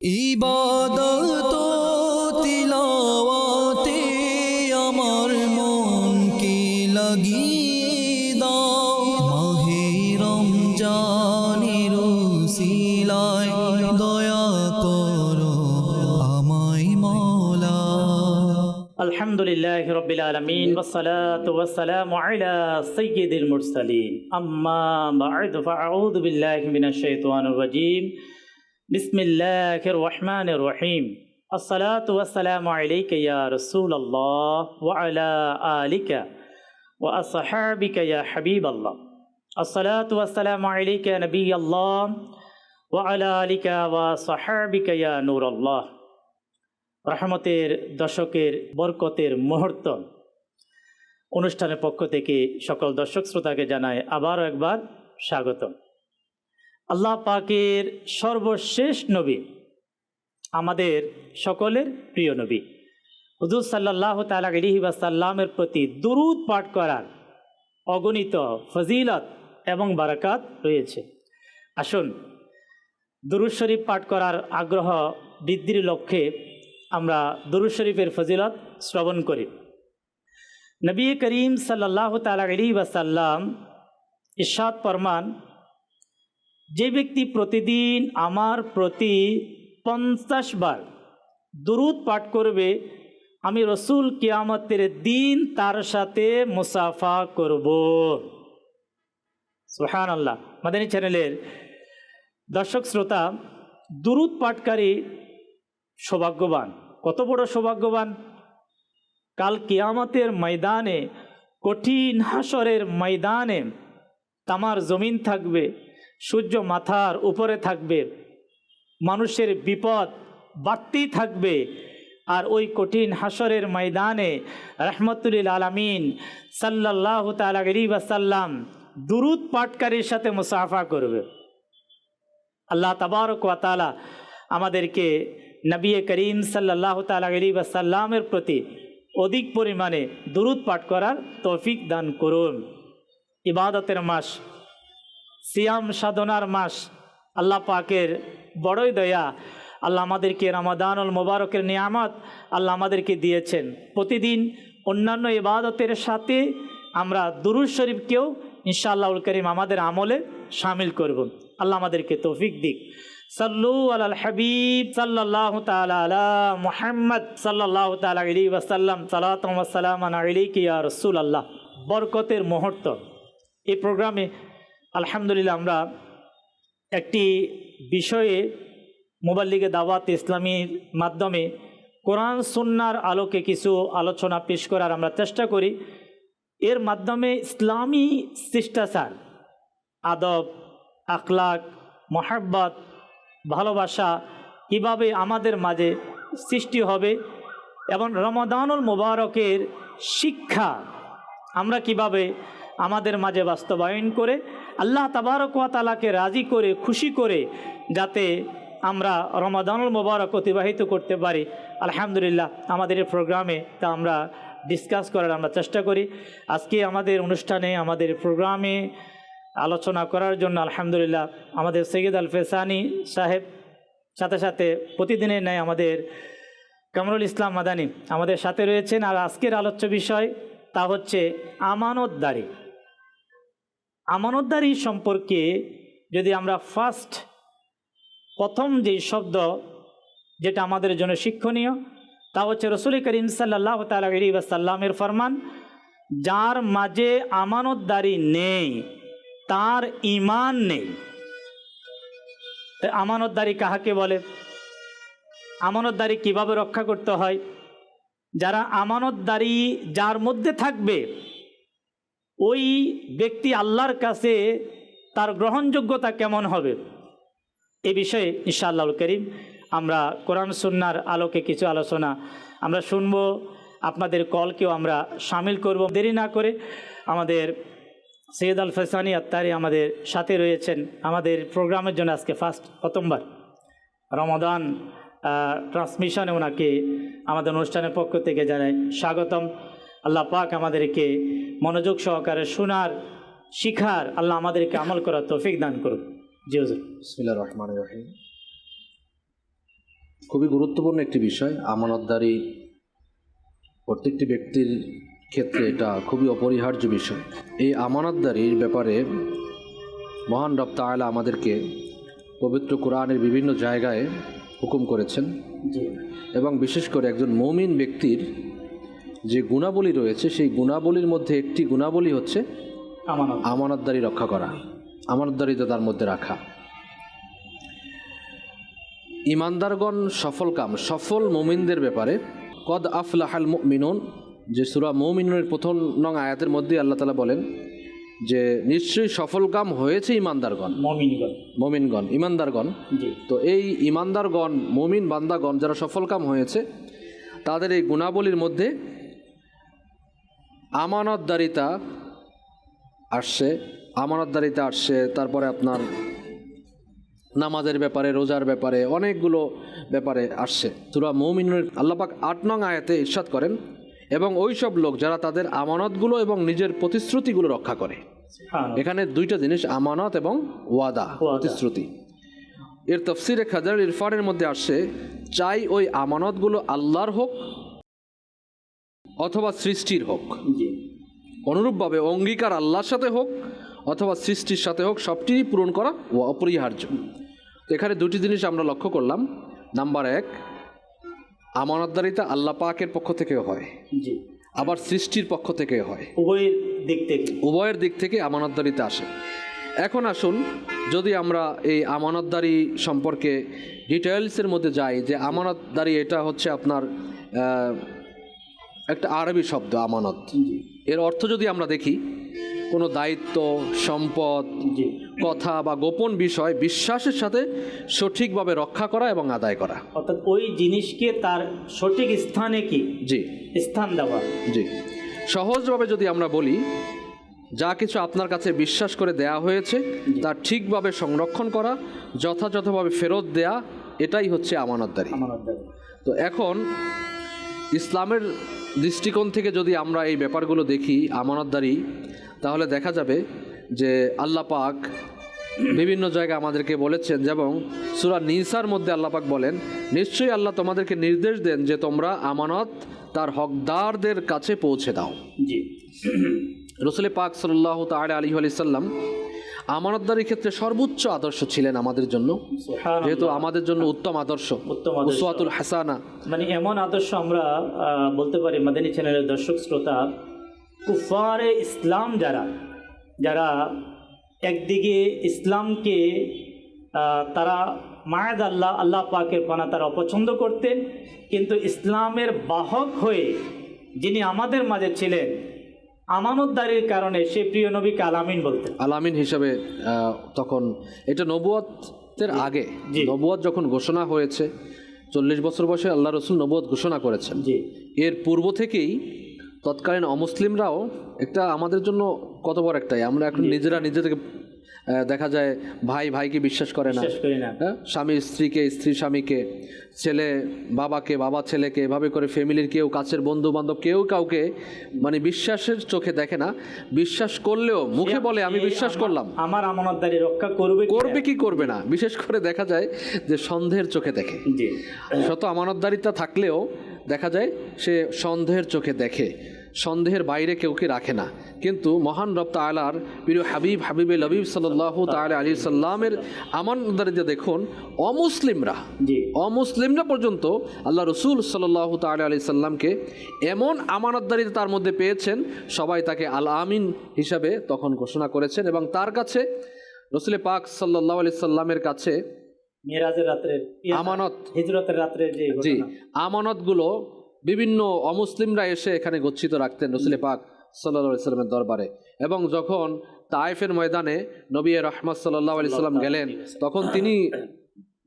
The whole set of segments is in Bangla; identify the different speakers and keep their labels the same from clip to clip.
Speaker 1: ইবাদত তিলাওয়াতে আমার মনকে লাগিয়ে দাও, মাহে রমজানের উসিলায় দয়া করো আমায় মওলা।
Speaker 2: আলহামদুলিল্লাহি রাব্বিল আলামিন ওয়াসসালাতু ওয়াসসালামু আলা সাইয়্যিদিল মুরসালিন আম্মা বা'দ ফাআউযু বিল্লাহি মিনাশ শাইতানির রাজীম বিসমিল্লাহির রহমানির রহিম আসসালাতু ওয়াসসালামু আলাইকা ইয়া রাসূলুল্লাহ ওয়া আলা আলিকা ওয়া আসহাবিকা ইয়া হাবিবাল্লাহ আসসালাতু ওয়াসসালামু আলাইকা নবিয়াল্লাহ ওয়া আলা আলিকা ওয়া আসহাবিকা ইয়া নূরাল্লাহ। রহমতের দশকের বরকতের মুহূর্ত অনুষ্ঠানের পক্ষ থেকে সকল দর্শক শ্রোতাকে জানায় আবারও একবার স্বাগতম। আল্লাহ পাকের সর্বশেষ নবী, আমাদের সকলের প্রিয় নবী হুজুর সাল্লাল্লাহু তাআলা আলাইহি ওয়াসাল্লামের প্রতি দুরূদ পাঠ করার অগণিত ফজিলত এবং বারাকাত রয়েছে। আসুন দুরূদ শরীফ পাঠ করার আগ্রহ বৃদ্ধির লক্ষ্যে আমরা দুরূদ শরীফের ফজিলত শ্রবণ করি। নবী করিম সাল্লাল্লাহু তাআলা আলাইহি ওয়াসাল্লাম ইরশাদ ফরমান, যে ব্যক্তি প্রতিদিন আমার প্রতি 50 বার দুরূদ পাঠ করবে, আমি রসুল কিয়ামতের দিন তার সাথে মুসাফা করব। সুবহানাল্লাহ। মাদানী চ্যানেলের দর্শক শ্রোতা, দুরূদ পাঠকারী সৌভাগ্যবান। কত বড় সৌভাগ্যবান! কাল কিয়ামতের ময়দানে, কঠিন হাসরের ময়দানে তামার জমিন থাকবে, সূর্য মাথার উপরে থাকবে, মানুষের বিপদ বাড়তেই থাকবে। আর ওই কঠিন হাসরের ময়দানে রহমতুল আলামিন সাল্লাল্লাহু তাআলা আলাইহি ওয়াসাল্লাম দুরূদ পাঠকারীর সাথে মুসাফা করবে। আল্লাহ তাবারক ওয়া তাআলা আমাদেরকে নবী করিম সাল্লাল্লাহু তাআলা আলাইহি ওয়াসাল্লামের প্রতি অধিক পরিমাণে দুরূদ পাঠ করার তৌফিক দান করুন। ইবাদতের মাস, সিয়াম সাধনার মাস, আল্লাহ পাকের বড়ই দয়া। আল্লাহ আমাদেরকে রমাদানুল মুবারকের নিয়ামত আল্লাহ আমাদেরকে দিয়েছেন। প্রতিদিন অন্যান্য ইবাদতের সাথে আমরা দুরূদ শরীফকেও ইনশাআল্লাহুল করিম আমাদের আমলে শামিল করব। আল্লাহ আমাদেরকে তৌফিক দিক। সাল্লু আলাল হাবিব সাল্লাল্লাহু তাআলা আলা মুহাম্মদ সাল্লাল্লাহু তাআলা আলাইহি ওয়াসাল্লাম সালাতুন ওয়া সালামান আলাইকা ইয়া রাসূলুল্লাহ। বরকতের মুহূর্ত। এই প্রোগ্রামে আলহামদুলিল্লাহ আমরা একটি বিষয়ে মুবাল্লিগে দাওয়াত ইসলামীর মাধ্যমে কোরআন সুন্নাহর আলোকে কিছু আলোচনা পেশ করার আমরা চেষ্টা করি। এর মাধ্যমে ইসলামী শিষ্টাচার, আদব, আখলাক, মহব্বত, ভালোবাসা কীভাবে আমাদের মাঝে সৃষ্টি হবে এবং রমাদানুল মুবারকের শিক্ষা আমরা কিভাবে আমাদের মাঝে বাস্তবায়ন করে আল্লাহ তাবারক ওয়া তাআলাকে রাজি করে, খুশি করে যাতে আমরা রমাদানুল মুবারক অতিবাহিত করতে পারি। আলহামদুলিল্লাহ আমাদের এই প্রোগ্রামে তা আমরা ডিসকাস করার আমরা চেষ্টা করি। আজকে আমাদের অনুষ্ঠানে, আমাদের প্রোগ্রামে আলোচনা করার জন্য আলহামদুলিল্লাহ আমাদের সৈয়দ আল ফেসানি সাহেব, সাথে সাথে প্রতিদিনের ন্যায় আমাদের কামরুল ইসলাম মাদানী আমাদের সাথে রয়েছেন। আর আজকের আলোচ্য বিষয় তা হচ্ছে আমানতদারি। আমানতদারি সম্পর্কে যদি আমরা প্রথম যে শব্দ যেটা আমাদের জন্য শিক্ষণীয় তা হচ্ছে রসুল করিম সাল্লাল্লাহু তাআলা আলাইহি ওয়াসাল্লামের ফরমান, যার মাঝে আমানতদারি নেই তার ঈমান নেই। আমানতদারি কাহাকে বলে? আমানতদারি কিভাবে রক্ষা করতে হয়? যারা আমানতদারি যার মধ্যে থাকবে ওই ব্যক্তি আল্লাহর কাছে তার গ্রহণযোগ্যতা কেমন হবে, এ বিষয়ে ইনশাআল্লাহুল করিম আমরা কোরআন সুন্নাহর আলোকে কিছু আলোচনা আমরা শুনব। আপনাদের কলকেও আমরা শামিল করব। দেরি না করে আমাদের সৈয়দ আল ফেসানি আত্তারি আমাদের সাথে রয়েছেন। আমাদের প্রোগ্রামের জন্য আজকে প্রথমবার রমাদান ট্রান্সমিশনে ওনাকে আমাদের অনুষ্ঠানের পক্ষ থেকে জানাই স্বাগতম। আল্লাহ পাক আমাদেরকে মনোযোগ সহকারে শোনার, শিখার, আল্লাহ আমাদেরকে আমল করার তৌফিক দান করুন। জি হুজুর।
Speaker 3: বিসমিল্লাহির রহমানির রহিম। খুবই গুরুত্বপূর্ণ একটি বিষয়। আমানতদারি প্রত্যেকটি ব্যক্তির ক্ষেত্রে এটা খুবই অপরিহার্য বিষয়। এই আমানতদারির ব্যাপারে মহান রব তাআলা আমাদেরকে পবিত্র কোরআনের বিভিন্ন জায়গায় হুকুম করেছেন
Speaker 2: জি
Speaker 3: এবং বিশেষ করে একজন মুমিন ব্যক্তির যে গুণাবলী রয়েছে সেই গুণাবলীর মধ্যে একটি গুণাবলী হচ্ছে
Speaker 2: আমানত।
Speaker 3: আমানতদারি রক্ষা করা, আমানতদারিতা তার মধ্যে রাখা। ইমানদারগণ সফল মুমিনদের ব্যাপারে কদ আফলাহাল মুমিনুন, যে সূরা মুমিনুনের প্রথম নং আয়াতের মধ্যে আল্লাহ তাআলা বলেন যে নিশ্চয়ই সফলকাম হয়েছে ইমানদারগণ, মুমিনগণ, ইমানদারগণ।
Speaker 2: জি
Speaker 3: তো এই ইমানদারগণ, মুমিন বান্দাগণ যারা সফলকাম হয়েছে তাদের এই গুণাবলীর মধ্যে আমানতদারিতা আসছে। তারপরে আপনার নামাজের ব্যাপারে, রোজার ব্যাপারে, অনেকগুলো ব্যাপারে আসছে। সূরা মুমিনুনের আল্লাহ পাক ৮ নং আয়াতে ইরশাদ করেন, এবং ওই সব লোক যারা তাদের আমানতগুলো এবং নিজের প্রতিশ্রুতিগুলো রক্ষা করে। এখানে দুইটা জিনিস, আমানত এবং ওয়াদা, প্রতিশ্রুতি। এর তাফসীরে খাজারুল ইরফানের মধ্যে আসছে, চাই ওই আমানতগুলো আল্লাহর হোক অথবা সৃষ্টির হোক।
Speaker 2: জি
Speaker 3: অনুরূপভাবে অঙ্গীকার আল্লাহর সাথে হোক অথবা সৃষ্টির সাথে হোক, সবটি পূরণ করা অপরিহার্য। তো এখানে দুটি জিনিস আমরা লক্ষ্য করলাম। নাম্বার 1, আমানতদারিতা আল্লাহ পাকের পক্ষ থেকে হয়,
Speaker 2: জি
Speaker 3: আবার সৃষ্টির পক্ষ থেকে হয়, উভয়ের দিক থেকে আমানতদারিতা আসে। এখন আসুন, যদি আমরা এই আমানতদারি সম্পর্কে ডিটেইলসের মধ্যে যাই, যে আমানতদারি এটা হচ্ছে আপনার একটা আরবি শব্দ আমানত। এর অর্থ যদি আমরা দেখি, কোনো দায়িত্ব, সম্পদ, কথা বা গোপন বিষয় বিশ্বাসের সাথে সঠিকভাবে রক্ষা করা এবং আদায় করা,
Speaker 2: অর্থাৎ ওই জিনিসকে তার সঠিক স্থানে স্থান দেওয়া।
Speaker 3: জি, সহজভাবে যদি আমরা বলি, যা কিছু আপনার কাছে বিশ্বাস করে দেয়া হয়েছে তা ঠিকভাবে সংরক্ষণ করা, যথাযথভাবে ফেরত দেয়া, এটাই হচ্ছে আমানতদারি। তো এখন ইসলামের দৃষ্টিকোণ থেকে যদি আমরা এই ব্যাপারগুলো দেখি আমানতদারি, তাহলে দেখা যাবে যে আল্লাহ পাক বিভিন্ন জায়গায় আমাদেরকে বলেছেন, যেমন সূরা নিসার মধ্যে আল্লাহ পাক বলেন, নিশ্চয়ই আল্লাহ তোমাদেরকে নির্দেশ দেন যে তোমরা আমানত তার হকদারদের কাছে পৌঁছে দাও।
Speaker 2: জি
Speaker 3: রাসূল পাক সাল্লাল্লাহু তাআলা আলাইহি ওয়া সাল্লাম আমানতদারির ক্ষেত্রে সর্বোচ্চ আদর্শ ছিলেন আমাদের জন্য, যেহেতু আমাদের জন্য উত্তম আদর্শ, উসওয়াতুল হাসানা।
Speaker 2: মানে এমন আদর্শ আমরা বলতে পারি, মাদানী চ্যানেলের দর্শক শ্রোতা, কুফারে ইসলাম যারা একদিকে ইসলামকে তারা মায়াদ আল্লাহ পাকের পানা তারা অপছন্দ করতেন, কিন্তু ইসলামের বাহক হয়ে যিনি আমাদের মাঝে ছিলেন, আমানতদারির কারণে সে প্রিয় নবীকে আলামিন বলতেন।
Speaker 3: আলামিন হিসাবে তখন এটা নবুয়তের আগে, নবুয়ত যখন ঘোষণা হয়েছে, 40 বছর বয়সে আল্লাহ রসুল নবুয়ত ঘোষণা করেছেন। এর পূর্ব থেকেই তৎকালীন অমুসলিমরাও, একটা আমাদের জন্য কত বড় একটাই, আমরা এখন নিজেদেরকে দেখা যায় ভাই ভাইকে বিশ্বাস করে না, স্বামী স্ত্রীকে, স্ত্রী স্বামীকে, ছেলে বাবাকে, বাবা ছেলেকে, এভাবে করে ফ্যামিলির কেউ, কাছের বন্ধু বান্ধব কেউ কাউকে মানে বিশ্বাসের চোখে দেখে না। বিশ্বাস করলেও মুখে বলে আমি বিশ্বাস করলাম,
Speaker 2: আমার আমানতদারি রক্ষা করবে
Speaker 3: কি করবে না। বিশেষ করে দেখা যায় যে সন্দেহের চোখে দেখে। শত আমানতদারিতা থাকলেও দেখা যায় সে সন্দেহের চোখে দেখে, সন্দেহের বাইরে কেউকে রাখে না। কিন্তু মহান রব তাআলার প্রিয় হাবিবে লবিব সাল্লাল্লাহু তাআলা আলাইহি সাল্লামের আমানতদারিতা দেখুন, অমুসলিমরা পর্যন্ত আল্লাহ রসুল সাল্লাল্লাহু তাআলা আলাইহি সাল্লামকে এমন আমানতদারিতা তার মধ্যে পেয়েছেন, সবাই তাকে আল আমিন হিসাবে তখন ঘোষণা করেছেন। এবং তার কাছে রসুল পাক সাল্লাল্লাহু আলাইহি সাল্লামের কাছে
Speaker 2: মিরাজের রাত্রে আমানত, হিজরতের রাত্রে যে
Speaker 3: আমানতগুলো বিভিন্ন অমুসলিমরা এসে এখানে গচ্ছিত রাখতেন রসুল পাক সাল্লাল্লাহু আলাইহি সাল্লামের দরবারে। এবং যখন তায়েফের ময়দানে নবী রাহমাত সাল্লাল্লাহু আলাইহি সাল্লাম গেলেন, তখন তিনি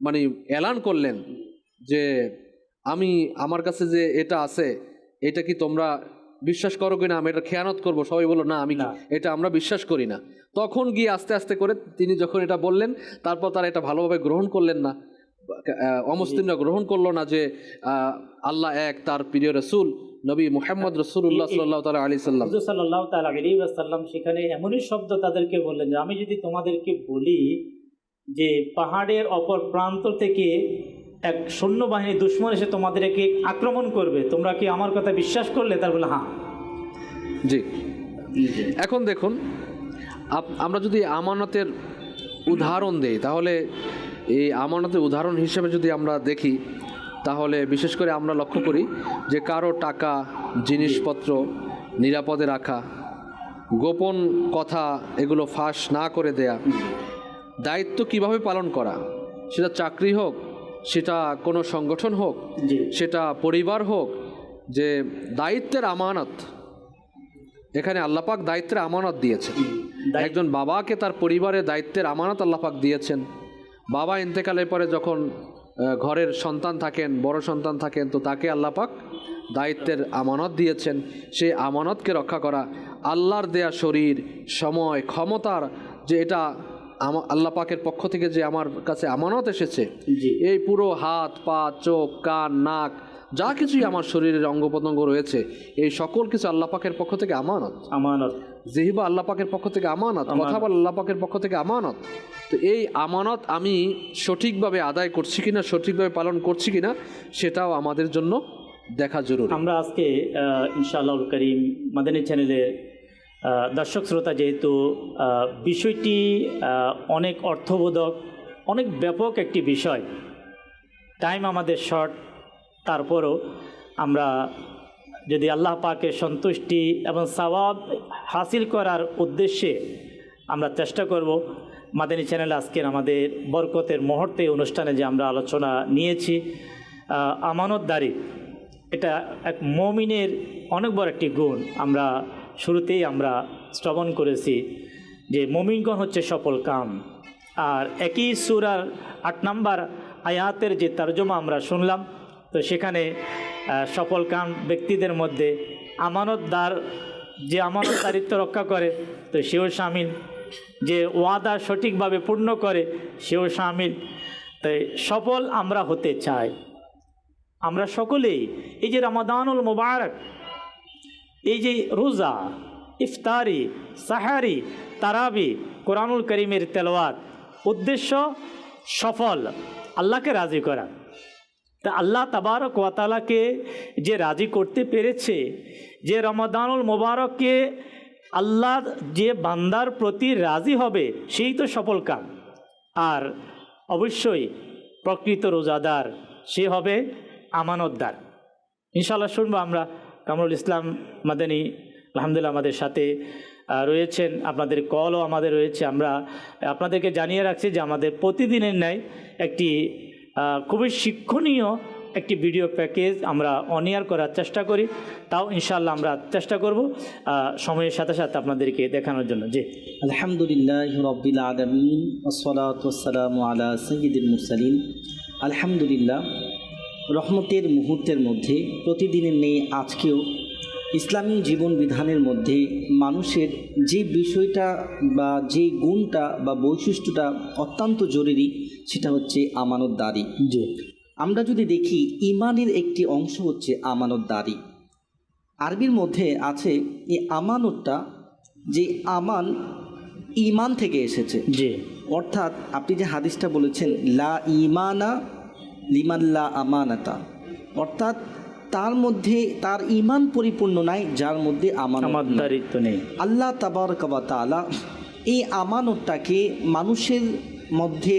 Speaker 3: মানে এলান করলেন যে আমার কাছে যে এটা আছে, এটা কি তোমরা বিশ্বাস করো কিনা, আমি এটা খেয়ানত করবো। সবাই বলল না, এটা আমরা বিশ্বাস করি না। তখন গিয়ে আস্তে আস্তে করে তিনি যখন এটা বললেন, তারপর তারা এটা ভালোভাবে গ্রহণ করলেন না, অমুসলিমরা গ্রহণ করলো না যে আল্লাহ এক, তার প্রিয় রসুল নবী মুহাম্মদ রাসূলুল্লাহ সাল্লাল্লাহু তাআলা আলাইহি সাল্লাম,
Speaker 2: হুজুর সাল্লাল্লাহু তাআলা আলাইহি ওয়াসাল্লাম সেখানে এমনই শব্দ তাদেরকে বললেন যে আমি যদি তোমাদেরকে বলি যে পাহাড়ের অপর প্রান্ত থেকে এক সৈন্যবাহিনী দুশ্মন এসে তোমাদেরকে আক্রমণ করবে, তোমরা কি আমার কথা বিশ্বাস করলে? তার বলে হ্যাঁ।
Speaker 3: জি, এখন দেখুন, আমরা যদি আমানতের উদাহরণ দেই, তাহলে এই আমানতের উদাহরণ হিসেবে যদি আমরা দেখি, তাহলে বিশেষ করে আমরা লক্ষ্য করি যে কারো টাকা জিনিসপত্র নিরাপদে রাখা, গোপন কথা এগুলো ফাঁস না করে দেয়া, দায়িত্ব কিভাবে পালন করা, সেটা চাকরি হোক, সেটা কোনো সংগঠন হোক,
Speaker 2: জি,
Speaker 3: সেটা পরিবার হোক, যে দায়িত্বের আমানত, এখানে আল্লাহ পাক দায়িত্বের আমানত দিয়েছেন। একজন বাবাকে তার পরিবারের দায়িত্বের আমানত আল্লাহ পাক দিয়েছেন। বাবা ইন্তেকালের পরে যখন ঘরের সন্তান থাকেন, বড় সন্তান থাকেন, তো তাকে আল্লাহ পাক দায়িত্বের আমানত দিয়েছেন। সেই আমানতকে রক্ষা করা, আল্লাহর দেয়া শরীর, সময়, ক্ষমতার, যে এটা আল্লাহ পাকের পক্ষ থেকে যে আমার কাছে আমানত এসেছে,
Speaker 2: জি,
Speaker 3: এই পুরো হাত, পা, চোখ, কান, নাক, যা কিছুই আমার শরীরের অঙ্গ প্রত্যঙ্গ রয়েছে, এই সকল কিছু আল্লাহ পাকের পক্ষ থেকে আমানত।
Speaker 2: আমানত।
Speaker 3: জিহবা আল্লাহ পাকের পক্ষ থেকে আমানত, কথা বলা আল্লাহ পাকের পক্ষ থেকে আমানত। তো এই আমানত আমি সঠিকভাবে আদায় করছি কিনা, সঠিকভাবে পালন করছি কিনা, সেটাও আমাদের জন্য দেখা জরুরি।
Speaker 2: আমরা আজকে ইনশাআল্লাহুল কারীম মাদানী চ্যানেলের দর্শক শ্রোতা, যেহেতু বিষয়টি অনেক অর্থবোধক, অনেক ব্যাপক একটি বিষয়, টাইম আমাদের শর্ট, তারপরও আমরা যদি আল্লাহ পাকের সন্তুষ্টি এবং সওয়াব হাসিল করার উদ্দেশ্যে আমরা চেষ্টা করব। মাদানী চ্যানেল আজকের আমাদের বরকতের মুহূর্তে অনুষ্ঠানে যে আমরা আলোচনা নিয়েছি, আমানতদারি, এটা এক মুমিনের অনেক বড় একটি গুণ। আমরা শুরুতেই আমরা শ্রবণ করেছি যে মুমিনগণ হচ্ছে সফল কাম, আর একই সূরার 8 নম্বর আয়াতের যে তর্জমা আমরা শুনলাম, তো সেখানে সফল কাম ব্যক্তিদের মধ্যে আমানতদার, যে আমানতদারিত্ব রক্ষা করে, তো সেও শামিল, যে ওয়াদা সঠিকভাবে পূর্ণ করে সেও শামিল। তাই সফল আমরা হতে চাই। আমরা সকলেই এই যে রমাদানুল মুবারক, এই যে রোজা, ইফতারি, সাহারি, তারাবি, কোরআনুল করিমের তেলাওয়াত, উদ্দেশ্য সফল, আল্লাহকে রাজি করা। তা আল্লাহ তাবারক ওয়া তাআলাকে যে রাজি করতে পেরেছে, যে রমাদানুল মুবারককে আল্লাহ যে বান্দার প্রতি রাজি হবে, সেই তো সফল কাম। আর অবশ্যই প্রকৃত রোজাদার সে হবে আমানতদার। ইনশাআল্লাহ শুনবো আমরা। কামরুল ইসলাম মাদানী আলহামদুলিল্লাহ আমাদের সাথে রয়েছেন, আপনাদের কলও আমাদের রয়েছে। আমরা আপনাদেরকে জানিয়ে রাখছি যে আমাদের প্রতিদিনের ন্যায় একটি খুবই শিক্ষণীয় একটি ভিডিও প্যাকেজ আমরা অন এয়ার করার চেষ্টা করি, তাও ইনশাআল্লাহ আমরা চেষ্টা করব সময়ের সাথে সাথে আপনাদেরকে দেখানোর জন্য। জি,
Speaker 4: আলহামদুলিল্লাহ রাব্বিল আলামিন ওয়াসসালাতু ওয়াসসালামু আলা সাইয়্যিদিল মুরসালিন। আলহামদুলিল্লাহ, রহমতের মুহূর্তের মধ্যে প্রতিদিনের নেই আজকেও ইসলামী জীবন বিধানের মধ্যে মানুষের যে বিষয়টা বা যে গুণটা বা বৈশিষ্ট্যটা অত্যন্ত জরুরি, সেটা হচ্ছে আমানতদারি।
Speaker 2: জি,
Speaker 4: আমরা যদি দেখি ইমানের একটি অংশ হচ্ছে আমানতদারি। আরবির মধ্যে আছে এই আমানতটা, যে আমান ইমান থেকে এসেছে।
Speaker 2: জি,
Speaker 4: অর্থাৎ আপনি যে হাদিসটা বলেছেন লা ইমানা লিমান লা আমানাতা, অর্থাৎ তার মধ্যে তার ইমান পরিপূর্ণ নাই যার মধ্যে
Speaker 2: আমানতদারিত্ব নেই।
Speaker 4: আল্লাহ তাবারক ওয়া তাআলা এই আমানতটাকে মানুষের মধ্যে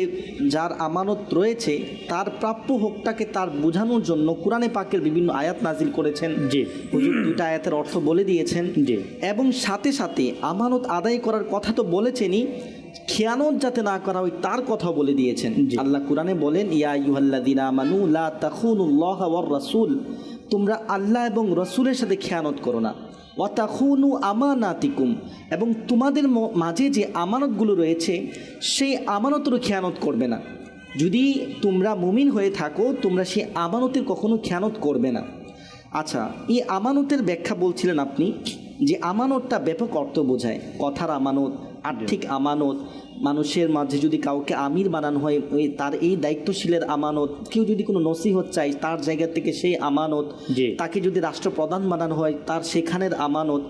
Speaker 4: যার আমানত রয়েছে তার প্রাপ্য হকটাকে তার বোঝানোর জন্য কোরআনে পাকের বিভিন্ন আয়াত নাজিল করেছেন।
Speaker 2: জি,
Speaker 4: হুজুর দুইটা আয়াতের অর্থ বলে দিয়েছেন।
Speaker 2: জি,
Speaker 4: এবং সাথে সাথে আমানত আদায় করার কথা তো বলেছেনই, খেয়ানত যাতে না করা হয় তার কথা বলে দিয়েছেন। আল্লাহ কোরআনে বলেন, ইয়া আইয়ুহাল্লাযীনা আমানু লা তাখুনুল্লাহা ওয়ার রাসূল, তোমরা আল্লাহ এবং রাসূলের সাথে খেয়ানত করো না। ওয়া তাখুনু আমানাতিকুম, এবং তোমাদের মাঝে যে আমানতগুলো রয়েছে সেই আমানতেরও খেয়ানত করবে না। যদি তোমরা মুমিন হয়ে থাকো, তোমরা সেই আমানতের কখনো খেয়ানত করবে না। আচ্ছা, এই আমানতের ব্যাখ্যা বলছিলেন আপনি, যে আমানতটা ব্যাপক অর্থ বোঝায়। কথার আমানত, আর্থিক আমানত, মানুষের মাঝে যদি কাউকে আমির বানানো হয় ওই তার এই দায়িত্বশীলের আমানত, কেউ যদি কোনো নসিহত চায় তার জায়গা থেকে সেই আমানত, তাকে যদি রাষ্ট্রপ্রধান বানানো হয় তার সেখানের আমানত।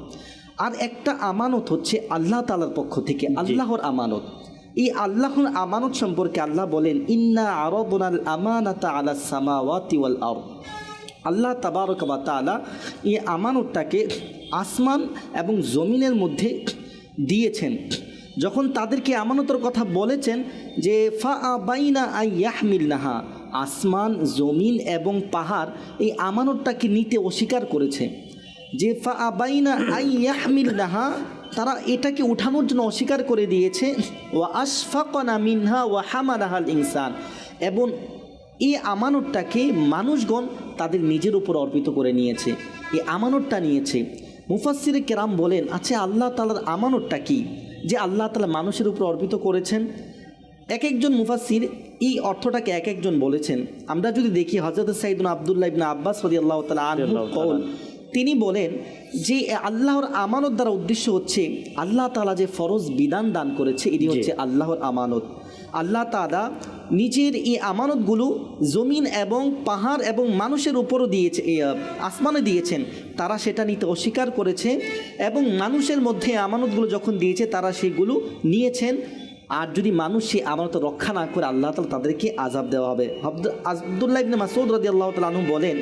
Speaker 4: আর একটা আমানত হচ্ছে আল্লাহ তাআলার পক্ষ থেকে, আল্লাহর আমানত। এই আল্লাহর আমানত সম্পর্কে আল্লাহ বলেন, ইন্না আরাদনাল আমানাতা আলাস সামাওয়াতি ওয়াল আরদ। আল্লাহ তাবারক ওয়া তাআলা এই আমানতটাকে আসমান এবং জমিনের মধ্যে দিয়েছেন। যখন তাদেরকে আমানতের কথা বলেছেন যে ফা আবাইনা আই ইয়াহমিলনাহা, আসমান জমিন এবং পাহাড় এই আমানতটাকে নিতে অস্বীকার করেছে। যে ফা আবাইনা আই ইয়াহমিলনাহা, তারা এটাকে উঠানোর জন্য অস্বীকার করে দিয়েছে। ওয়া আশফাকনা মিনহা ওয়া হামালাহাল ইনসান, এবং এই আমানতটাকে মানুষগণ তাদের নিজের উপর অর্পিত করে নিয়েছে, এই আমানতটা নিয়েছে। মুফাসসিরে কেরাম বলেন, আচ্ছা আল্লাহ তাআলার আমানতটা কি যে আল্লাহ তাআলা মানুষের উপর অর্পিত করেছেন? এক একজন মুফাসসির এই অর্থটাকে এক একজন বলেছেন। আমরা যদি দেখি হযরত সাইয়্যিদুনা আব্দুল্লাহ ইবনে আব্বাস রাদিয়াল্লাহু তাআলা আনহু কওল, তিনি বলেন যে আল্লাহর আমানত দ্বারা উদ্দেশ্য হচ্ছে আল্লাহ তাআলা যে ফরজ বিধান দান করেছে, এটি হচ্ছে আল্লাহর আমানত। আল্লাহ তাআলা নিজের এই আমানতগুলো জমিন এবং পাহাড় এবং মানুষের উপরও দিয়েছে, আসমানে দিয়েছেন, তারা সেটা নিতে অস্বীকার করেছে। এবং মানুষের মধ্যে আমানতগুলো যখন দিয়েছে তারা সেগুলো নিয়েছেন। আর যদি মানুষ সেই আমানত রক্ষা না করে আল্লাহ তাআলা তাদেরকে আযাব দেওয়া হবে। আব্দুল্লাহ ইবনে মাসউদ রাদিয়াল্লাহু তাআলা আনহু বলেন,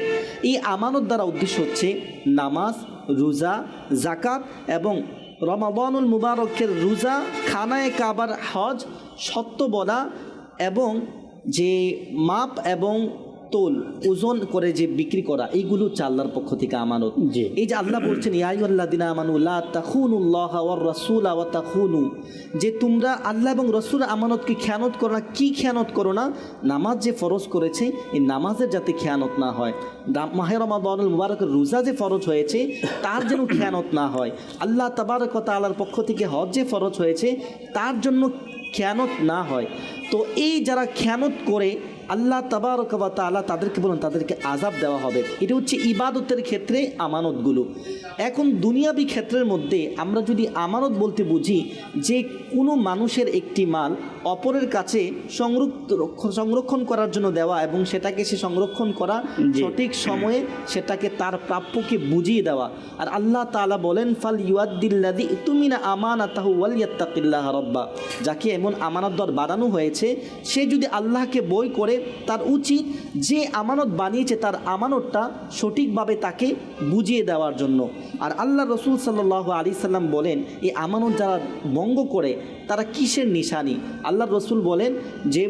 Speaker 4: এই আমানত দ্বারা উদ্দেশ্য হচ্ছে নামাজ, রোজা, যাকাত এবং রমাদানুল মুবারকের রোজা, খানায়ে কাবার হজ, সত্য বলা এবং যে মাপ এবং তোল ওজন করে যে বিক্রি করা, এইগুলো হচ্ছে আল্লাহর পক্ষ থেকে আমানত। এই যে আল্লাহ বলছেন ইয়া আইয়ুহাল্লাযিনা আমানু লা তাখুনুল্লাহা ওয়ার রাসূলা ওয়া তাখুনু, যে তোমরা আল্লাহ এবং রাসূলের আমানতকে খেয়ানত করো না। কি খেয়ানত করো না? নামাজ যে ফরজ করেছে এই নামাজের যাতে খেয়ানত না হয়, মাহে রমাদানুল মুবারকের রোজা যে ফরজ হয়েছে তার যেন খেয়ানত না হয়, আল্লাহ তাবারক ওয়া তাআলার পক্ষ থেকে হজ যে ফরজ হয়েছে তার জন্য খেয়ানত না হয়। তো এই যারা খেয়ানত করে আল্লাহ তাবারক ওয়া তাআলা তাদেরকে বলেন তাদেরকে আযাব দেওয়া হবে। এটা হচ্ছে ইবাদতের ক্ষেত্রে আমানতগুলো। এখন দুনিয়াবি ক্ষেত্রের মধ্যে আমরা যদি আমানত বলতে বুঝি যে কোনো মানুষের একটি মাল অপরের কাছে সংরক্ষণ করার জন্য দেওয়া এবং সেটাকে সে সংরক্ষণ করা, সঠিক সময়ে সেটাকে তার প্রাপ্যকে বুঝিয়ে দেওয়া। আর আল্লাহ তাআলা বলেন ফাল ইউআদ্দিল্লাযী ইতুমিনা আমানাতাহু ওয়াল ইয়াত্তাকিল্লাহ রাব্বা, যাকে এমন আমানতদার বানানো হয়েছে সে যদি আল্লাহকে ভয় করে তার উচিত যে আমানত বানিয়েছে তার আমানতটা সঠিকভাবে তাকে বুঝিয়ে দেওয়ার জন্য। আর আল্লাহ রসুল সাল্লাল্লাহু আলাইহি সাল্লাম বলেন এই আমানত যারা ভঙ্গ করে তারা কিসের নিশানি? আল্লাহ রসুল বলেন যে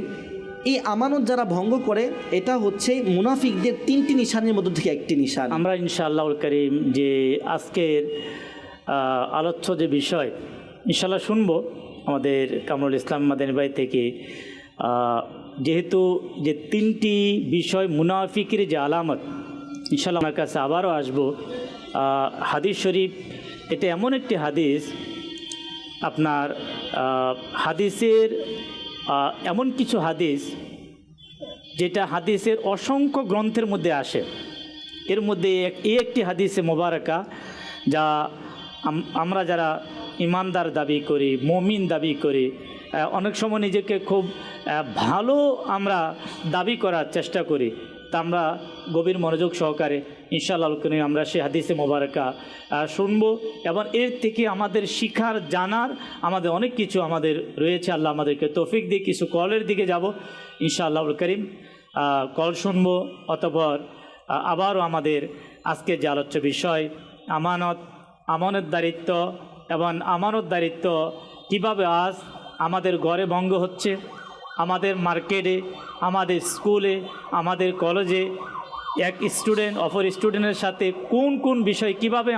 Speaker 4: এই আমানত যারা ভঙ্গ করে এটা হচ্ছে মুনাফিকদের তিনটি নিশানির মধ্যে থেকে একটি নিশানি।
Speaker 2: আমরা ইনশাআল্লাহুল কারীম যে আজকের আলোচ্য যে বিষয় ইনশাআল্লাহ শুনবো আমাদের কামরুল ইসলাম মাদানী ভাই থেকে। যেহেতু যে তিনটি বিষয় মুনাফিকের যে আলামত, ইনশাআল্লাহ আমার কাছে আবারও আসবো। হাদিস শরীফ এটা এমন একটি হাদিস, আপনার হাদিসের এমন কিছু হাদিস যেটা হাদিসের অসংখ্য গ্রন্থের মধ্যে আসে। এর মধ্যে একটি হাদিসে মোবারকা যা আমরা যারা ইমানদার দাবি করি, মুমিন দাবি করি, অনেক সময় নিজেকে খুব ভালো আমরা দাবি করার চেষ্টা করি, তা আমরা গভীর মনোযোগ সহকারে ইনশাআল্লাহ আমরা সেই হাদিসে মোবারকা শুনবো এবং এর থেকে আমাদের শিখার জানার আমাদের অনেক কিছু আমাদের রয়েছে। আল্লাহ আমাদেরকে তৌফিক দিয়ে কিছু কলের দিকে যাব ইনশাআল্লাহ করিম, কল শুনবো। অতঃপর আবারও আমাদের আজকে যে আলোচ্য বিষয় আমানতদারিত্ব এবং আমানতদারিত্ব কীভাবে আজ আমাদের ঘরে ভঙ্গ হচ্ছে, আমাদের মার্কেটে, আমাদের স্কুলে, আমাদের কলেজে এক স্টুডেন্ট অপর স্টুডেন্টের সাথে কোন কোন বিষয় কীভাবে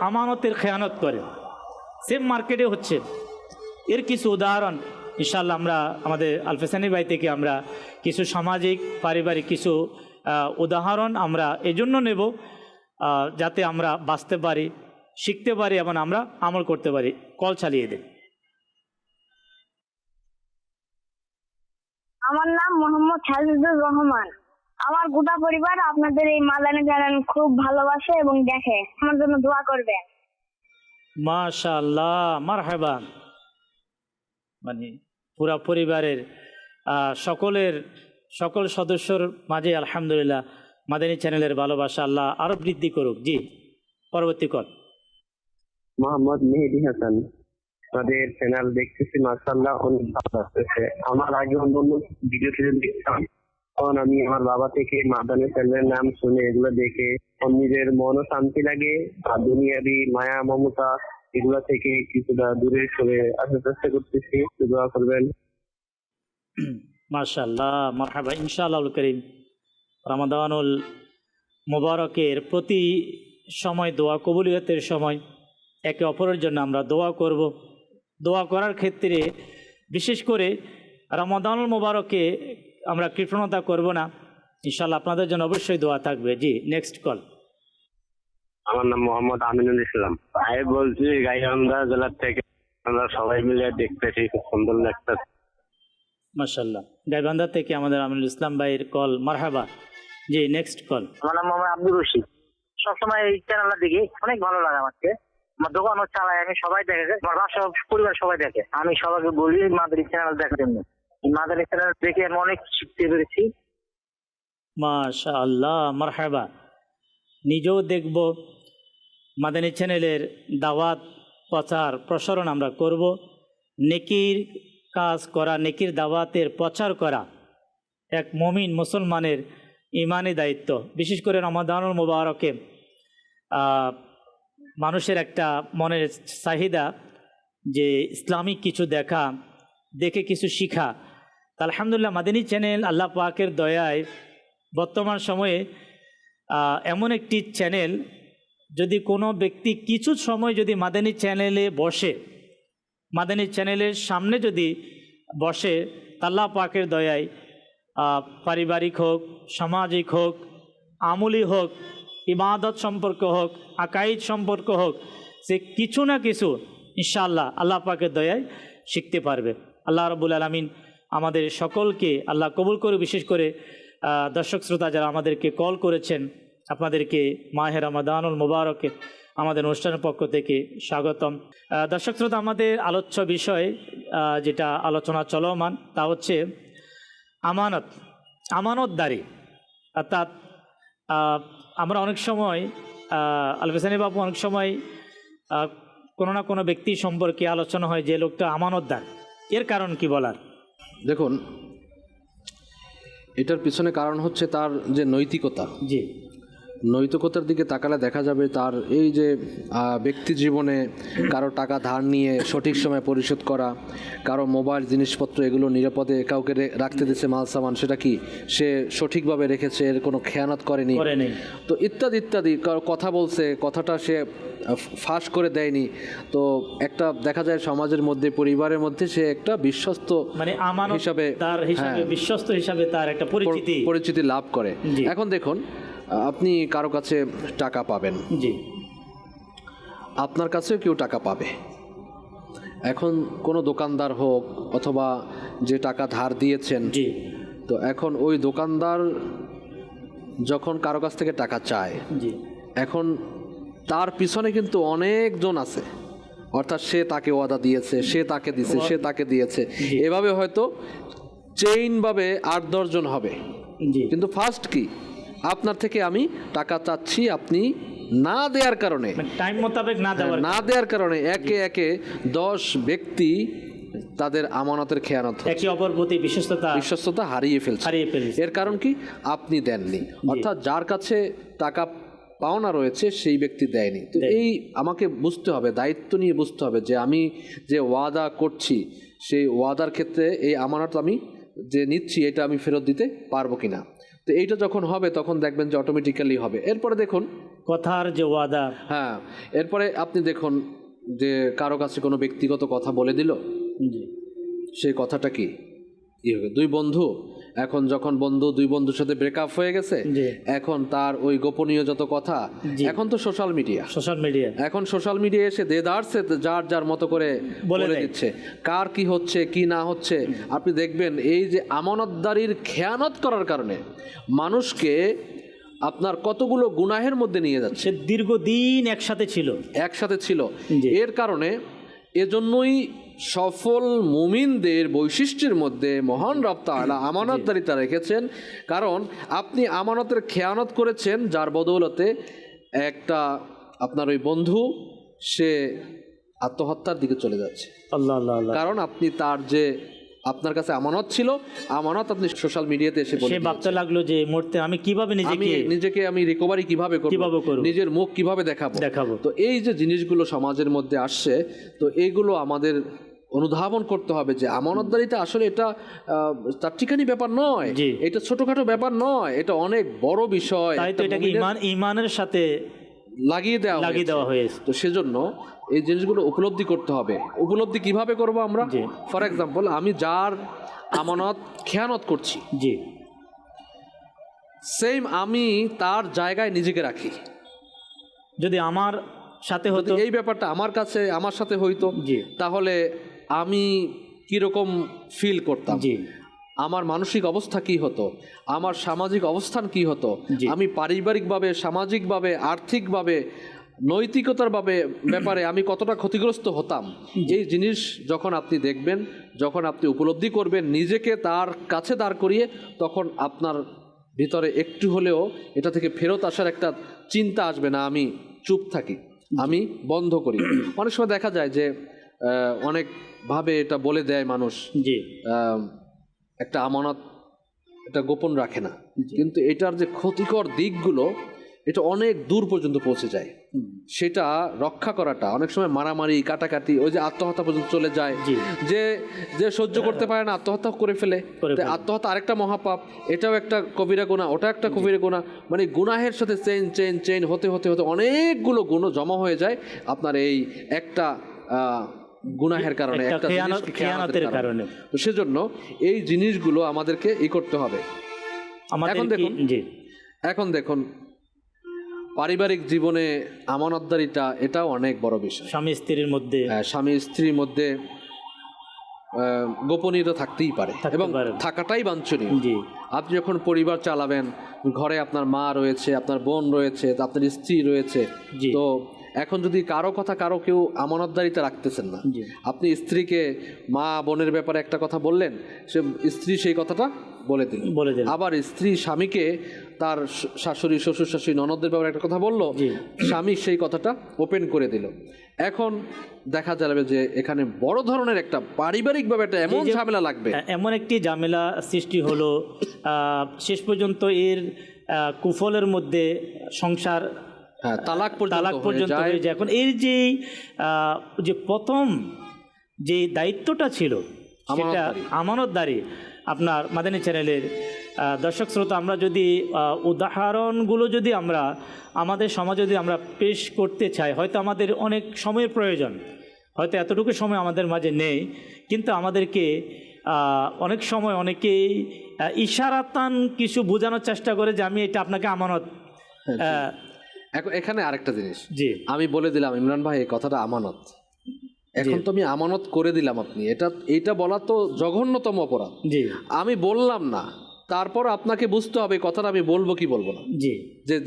Speaker 2: আমানতের খেয়ানত করে, সেম মার্কেটে হচ্ছে। এর কিছু উদাহরণ ইনশাআল্লাহ আমরা আমাদের আলফেসানি ভাই থেকে আমরা কিছু সামাজিক পারিবারিক কিছু উদাহরণ আমরা এজন্য নেব যাতে আমরা বাঁচতে পারি, শিখতে পারি এবং আমরা আমল করতে পারি। কল চালিয়ে দিন।
Speaker 5: আমার নাম মোহাম্মদ হাজিজুর রহমান। আমার গোটা পরিবার আপনাদের এই মাদানী চ্যানেল খুব ভালোবাসে এবং দেখে। আমার জন্য দোয়া করবেন।
Speaker 2: মাশাআল্লাহ, মারহাবা। মানে পুরা পরিবারের সকল সদস্যর মাঝে আলহামদুলিল্লাহ মাদানী চ্যানেলের ভালোবাসা আল্লাহ আরো বৃদ্ধি করুক। জি, পরবর্তী কল।
Speaker 6: মোহাম্মদ মেহেদি হাসান। আপনাদের চ্যানেল দেখতেছি, মাশাআল্লাহ অনেক ভালো লাগতেছে। আমার আগে অন্য ভিডিও দেখতাম, তখন আমি আমার বাবা থেকে মাদানী চ্যানেলের নাম শুনে এগুলো দেখে নিজের মনও শান্তি লাগে, আর দুনিয়াবি মায়া মমতা এগুলো থেকে কিছুটা দূরে সরে আসার চেষ্টা করতেছি। দোয়া করবেন।
Speaker 2: মাশাআল্লাহ, মারহাবা, ইনশাআল্লাহ করিম। রমাদানুল মুবারকের প্রতি সময় দোয়া কবুলিয়তের সময় একে অপরের জন্য আমরা দোয়া করব। দোয়া করার ক্ষেত্রে বিশেষ করে রমাদানুল মুবারকে আমরা কৃপণতা করব না, ইনশাআল্লাহ আপনাদের জন্য অবশ্যই দোয়া থাকবে। জি, নেক্সট কল।
Speaker 6: আমার নাম মোহাম্মদ আমিনুল ইসলাম। আমি বলছি গাইবান্ধা জেলার থেকে। আমরা সবাই মিলে দেখতেছি, খুব সুন্দর লাগতেছে।
Speaker 2: মাশাআল্লাহ, গাইবান্ধা থেকে আমাদের আমিনুল ইসলাম ভাইয়ের কল। মারহাবা। জি, নেক্সট কল।
Speaker 7: আমার নাম মোহাম্মদ আব্দুর রশিদ। সবসময় এই চ্যানেলটা দেখি, অনেক ভালো লাগে আমাকে। আমার দোকানও চালাই, আমি সবাই দেখে, আমার বাসা পরিবার সবাই দেখে। আমি সবাইকে বলি মাদারী চ্যানেল দেখার জন্য। মাদারী চ্যানেল দেখে আমি অনেক শিখতে পেরেছি।
Speaker 2: মাশাআল্লাহ, মারহাবা। নিজেও দেখব, মাদানী চ্যানেলের দাওয়াত প্রচার প্রসারণ আমরা করব। নেকির কাজ করা, নেকির দাওয়াতের প্রচার করা এক মুমিন মুসলমানের ইমানি দায়িত্ব। বিশেষ করে রমাদানুল মুবারকে মানুষের একটা মনের চাহিদা যে ইসলামিক কিছু দেখা, দেখে কিছু শিখা। তা আলহামদুলিল্লাহ মাদানী চ্যানেল আল্লাহ পাকের দয়ায় বর্তমান সময়ে এমন একটি চ্যানেল, যদি কোনো ব্যক্তি কিছু সময় যদি মাদানী চ্যানেলে বসে, মাদানী চ্যানেলের সামনে যদি বসে, আল্লাহ পাকের দয়ায় পারিবারিক হোক, সামাজিক হোক, আমলি হোক, ইবাদত সম্পর্ক হোক, আকাইদ সম্পর্ক হোক, সে কিছু না কিছু ইনশাআল্লাহ আল্লাহ পাকের দয়ায় শিখতে পারবে। আল্লাহ রাব্বুল আলামিন আমাদের সকলকে আল্লাহ কবুল করে। বিশেষ করে দর্শক শ্রোতা যারা আমাদেরকে কল করেছেন, আপনাদেরকে মাহে রমাদানুল মুবারকে আমাদের অনুষ্ঠানের পক্ষ থেকে স্বাগতম। দর্শক শ্রোতা, আমাদের আলোচ্য বিষয় যেটা আলোচনা চলমান তা হচ্ছে আমানত, আমানতদারি। অর্থাৎ আমরা অনেক সময় আলফেসানি বাবু অনেক সময় কোনো না কোনো ব্যক্তি সম্পর্কে আলোচনা হয় যে লোকটা আমানতদার, এর কারণ কি বলার?
Speaker 3: দেখুন, এটার পিছনে কারণ হচ্ছে তার যে নৈতিকতা।
Speaker 2: জি,
Speaker 3: নৈতিকতার দিকে তাকালে দেখা যাবে তার এই যে ব্যক্তি জীবনে কারো টাকা ধার নিয়ে সঠিক সময় পরিশোধ করা, কারো মোবাইল জিনিসপত্র এগুলো নিরাপদে কাউকে রাখতে দিচ্ছে, মাল সামান, সেটা কি সে সঠিকভাবে রেখেছে, এর কোনো খেয়ানত করেনি, তো ইত্যাদি ইত্যাদি। কথা বলছে, কথাটা সে ফাঁস করে দেয়নি। তো একটা দেখা যায় সমাজের মধ্যে, পরিবারের মধ্যে সে একটা বিশ্বস্ত
Speaker 2: মানে আমানত
Speaker 3: হিসাবে,
Speaker 2: বিশ্বস্ত হিসাবে তার একটা পরিচিতি
Speaker 3: লাভ করে। এখন দেখুন, আপনি কারো কাছে টাকা পাবেন,
Speaker 2: জি,
Speaker 3: আপনার কাছেও কেউ টাকা পাবে। এখন কোনো দোকানদার হোক অথবা যে টাকা ধার দিয়েছেন,
Speaker 2: জি,
Speaker 3: তো এখন ওই দোকানদার যখন কারো কাছ থেকে টাকা চায়,
Speaker 2: জি,
Speaker 3: এখন তার পিছনে কিন্তু অনেকজন আছে। অর্থাৎ সে তাকে ওয়াদা দিয়েছে, সে তাকে দিয়েছে, সে তাকে দিয়েছে, এভাবে হয়তো চেইনভাবে 8-10 জন হবে। কিন্তু ফার্স্ট কি, আপনার থেকে আমি টাকা চাচ্ছি, আপনি না দেওয়ার কারণে,
Speaker 2: টাইম মোতাবেক না
Speaker 3: দেওয়ার কারণে একে একে 10 ব্যক্তি তাদের আমানতের খেয়ানত,
Speaker 2: একে অপর প্রতি বিশ্বস্ততা
Speaker 3: হারিয়ে ফেলছে। এর কারণ কি, আপনি দেননি। অর্থাৎ যার কাছে টাকা পাওনা রয়েছে সেই ব্যক্তি দেয়নি। তো এই আমাকে বুঝতে হবে, দায়িত্ব নিয়ে বুঝতে হবে যে আমি যে ওয়াদা করছি সেই ওয়াদার ক্ষেত্রে এই আমানত আমি যে নিচ্ছি এটা আমি ফেরত দিতে পারবো কিনা। তো এইটা যখন হবে তখন দেখবেন যে অটোমেটিক্যালি হবে। এরপরে দেখুন কথার যে ওয়াদা, হ্যাঁ, এরপরে আপনি দেখুন যে কারো কাছে কোনো ব্যক্তিগত কথা বলে দিল, সেই কথাটা কি হবে, 2 বন্ধু, এখন যখন দুই বন্ধুর সাথে ব্রেকআপ হয়ে গেছে, এখন তার ওই গোপনীয় যত কথা, এখন তো সোশ্যাল মিডিয়া, এখন সোশ্যাল মিডিয়া এসে দেদারসে যার যার মতো করে বলে দিচ্ছে কার কি হচ্ছে কি না হচ্ছে। আপনি দেখবেন এই যে আমানতদারির খেয়ানত করার কারণে মানুষকে আপনার কতগুলো গুনাহের মধ্যে নিয়ে যাচ্ছে।
Speaker 2: দীর্ঘদিন একসাথে ছিল।
Speaker 3: এর কারণে এজন্যই সফল মুমিনদের বৈশিষ্ট্যের মধ্যে মহান রব তাআলা আমানতদারিতা রেখেছেন। কারণ আপনি আমানতের খেয়ানত করেছেন, যার বদৌলতে একটা আপনার ওই বন্ধু সে আত্মহত্যার দিকে চলে যাচ্ছে।
Speaker 2: আল্লাহ আল্লাহ আল্লাহ।
Speaker 3: কারণ আপনি তার যে আপনার কাছে আমানত ছিল, আমানত আপনি সোশ্যাল মিডিয়াতে এসে বলে
Speaker 2: সে ভাবতে লাগলো যে এই মুহূর্তে আমি কিভাবে
Speaker 3: নিজেকে আমি রিকভারি কিভাবে করব, নিজের মুখ কিভাবে দেখাবো। তো এই যে জিনিসগুলো সমাজের মধ্যে আসছে, তো এইগুলো আমাদের অনুধাবন করতে হবে যে আমানতদারিতা আসলে এটা তার ঠিকানি ব্যাপার নয়, এটা ছোটখাটো ব্যাপার নয়, এটা অনেক বড় বিষয়।
Speaker 2: তাই তো এটাকে ইমানের সাথে
Speaker 3: লাগিয়ে দেওয়া হয়েছে। তো সেজন্য এই জিনিসগুলো উপলব্ধি করতে হবে। উপলব্ধি কিভাবে করব আমরা? ফর এক্সাম্পল, আমি যার আমানত খেয়ানত করছি, সেম আমি তার জায়গায় নিজেকে রাখি।
Speaker 2: যদি আমার সাথে হতো,
Speaker 3: এই ব্যাপারটা আমার সাথে হইতো, তাহলে আমি কিরকম ফিল করতাম, আমার মানসিক অবস্থা কি হতো, আমার সামাজিক অবস্থান কি হতো, আমি পারিবারিকভাবে, সামাজিকভাবে, আর্থিকভাবে, নৈতিকতার ব্যাপারে আমি কতটা ক্ষতিগ্রস্ত হতাম। এই জিনিস যখন আপনি দেখবেন, যখন আপনি উপলব্ধি করবেন নিজেকে তার কাছে দাঁড় করিয়ে, তখন আপনার ভিতরে একটু হলেও এটা থেকে ফেরত আসার একটা চিন্তা আসবে না, আমি চুপ থাকি, আমি বন্ধ করি। অনেক সময় দেখা যায় যে অনেকভাবে এটা বলে দেয় মানুষ, একটা আমানত এটা গোপন রাখে না, কিন্তু এটার যে ক্ষতিকর দিকগুলো এটা অনেক দূর পর্যন্ত পৌঁছে যায়। সেটা রক্ষা করাটা অনেক সময় মারামারি, কাটাকাটি, ওই যে আত্মহত্যা পর্যন্ত চলে যায়। যে সহ্য করতে পারে না আত্মহত্যা করে ফেলে। আত্মহত্যা আরেকটা মহাপাপ, এটাও একটা কবিরা গুনাহ, ওটা একটা কবিরা গুনাহ। মানে গুনাহের সাথে চেইন হতে হতে হতে অনেকগুলো গুণ জমা হয়ে যায় আপনার এই একটা গুনাহের কারণে, একটা খেয়ানতের কারণে। তো সেজন্য এই জিনিসগুলো আমাদেরকে করতে হবে। এখন দেখুন পারিবারিক জীবনে আমানতদারিতা এটাও অনেক বড় বিষয়। স্বামী স্ত্রীর মধ্যে গোপনীয়তা থাকতেই পারে এবং থাকাটাই বাঞ্ছনীয়। আপনি যখন পরিবার চালাবেন, ঘরে আপনার মা রয়েছে, আপনার বোন রয়েছে, আপনার স্ত্রী রয়েছে, তো এখন যদি কারো কেউ আমানতদারিতা রাখতেছেন না, আপনি স্ত্রীকে মা বোনের ব্যাপারে একটা কথা বললেন, স্ত্রী সেই কথাটা বলে দিল। আবার স্ত্রী স্বামীকে তার শাশুড়ি, শ্বশুর শাশুড়ি, ননদদের ব্যাপারে একটা কথা বললো, স্বামী সেই কথাটা ওপেন করে দিল। এখন দেখা যাবে যে এখানে বড় ধরনের একটা পারিবারিকভাবে একটা এমন ঝামেলা লাগবে,
Speaker 2: এমন একটি ঝামেলা সৃষ্টি হলো, শেষ পর্যন্ত এর কুফলের মধ্যে সংসার
Speaker 3: তালাক পর্যন্ত
Speaker 2: হয়ে যায়। এখন এর যে প্রথম যে দায়িত্বটা ছিল সেটা আমানতদারি। আপনার মাদানী চ্যানেলের দর্শক শ্রোতা, আমরা যদি উদাহরণগুলো যদি আমরা আমাদের সমাজে যদি আমরা পেশ করতে চাই, হয়তো আমাদের অনেক সময়ের প্রয়োজন, হয়তো এতটুকু সময় আমাদের মাঝে নেই, কিন্তু আমাদেরকে অনেক সময় অনেকেই ইশারাতান কিছু বোঝানোর চেষ্টা করে যে আমি এটা আপনাকে আমানত।
Speaker 3: এখানে আরেকটা জিনিস আমি বলে দিলাম, ইমরান ভাই এই কথাটা আমানত, এখন তো আমি আমানত করে দিলাম, আপনি এটা বলা তো জঘন্যতম অপরাধ। আমি বললাম না, তারপর আপনাকে বুঝতে হবে কথাটা আমি বলবো কি বলবো না।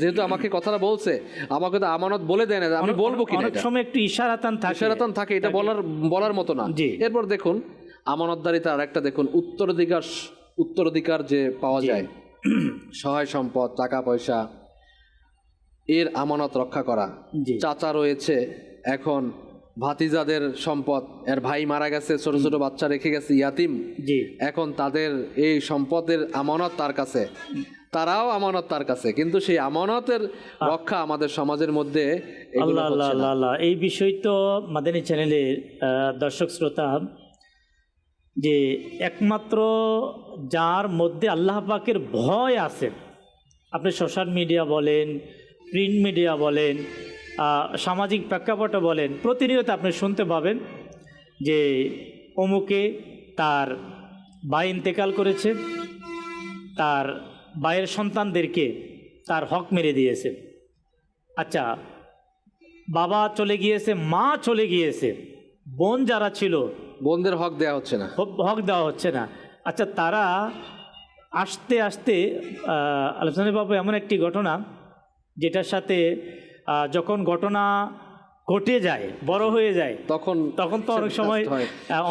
Speaker 3: যেহেতু আমাকে কথাটা বলছে, আমাকে তো আমানত বলে দেয় না, আমি বলবো কি না।
Speaker 2: অনেক সময় একটু ইশারাতান
Speaker 3: থাকে, এটা বলার মতো না। এরপর দেখুন আমানতদারিতা আরেকটা দেখুন, উত্তরাধিকার যে পাওয়া যায়, সহায় সম্পদ, টাকা পয়সা, এর আমানত রক্ষা করা। চাচা রয়েছে, এখন ভাতিজাদের সম্পদ, এর ভাই মারা গেছে, ছোট ছোট বাচ্চা রেখে গেছে ইয়াতিম, এখন তাদের এই সম্পদের আমানত তার কাছে, তারাও আমানত তার কাছে, কিন্তু সেই আমানতের রক্ষা আমাদের সমাজের মধ্যে
Speaker 2: এই বিষয় তো মাদানী চ্যানেলের দর্শক শ্রোতা, যে একমাত্র যার মধ্যে আল্লাহ পাকের ভয় আছে, আপনি সোশ্যাল মিডিয়া বলেন, প্রিন্ট মিডিয়া বলেন, সামাজিক প্রেক্ষাপটে বলেন, প্রতিনিয়ত আপনি শুনতে পাবেন যে অমুকে তার ভাই ইন্তেকাল করেছে, তার ভাইয়ের সন্তানদেরকে তার হক মেরে দিয়েছে। আচ্ছা, বাবা চলে গিয়েছে, মা চলে গিয়েছে, বোন যারা ছিল,
Speaker 3: বোনদের হক দেওয়া হচ্ছে না।
Speaker 2: আচ্ছা, তারা আস্তে আস্তে আলোচনা বাবু এমন একটি ঘটনা যেটার সাথে যখন ঘটনা ঘটে যায়, বড় হয়ে যায়, তখন তো অনেক সময়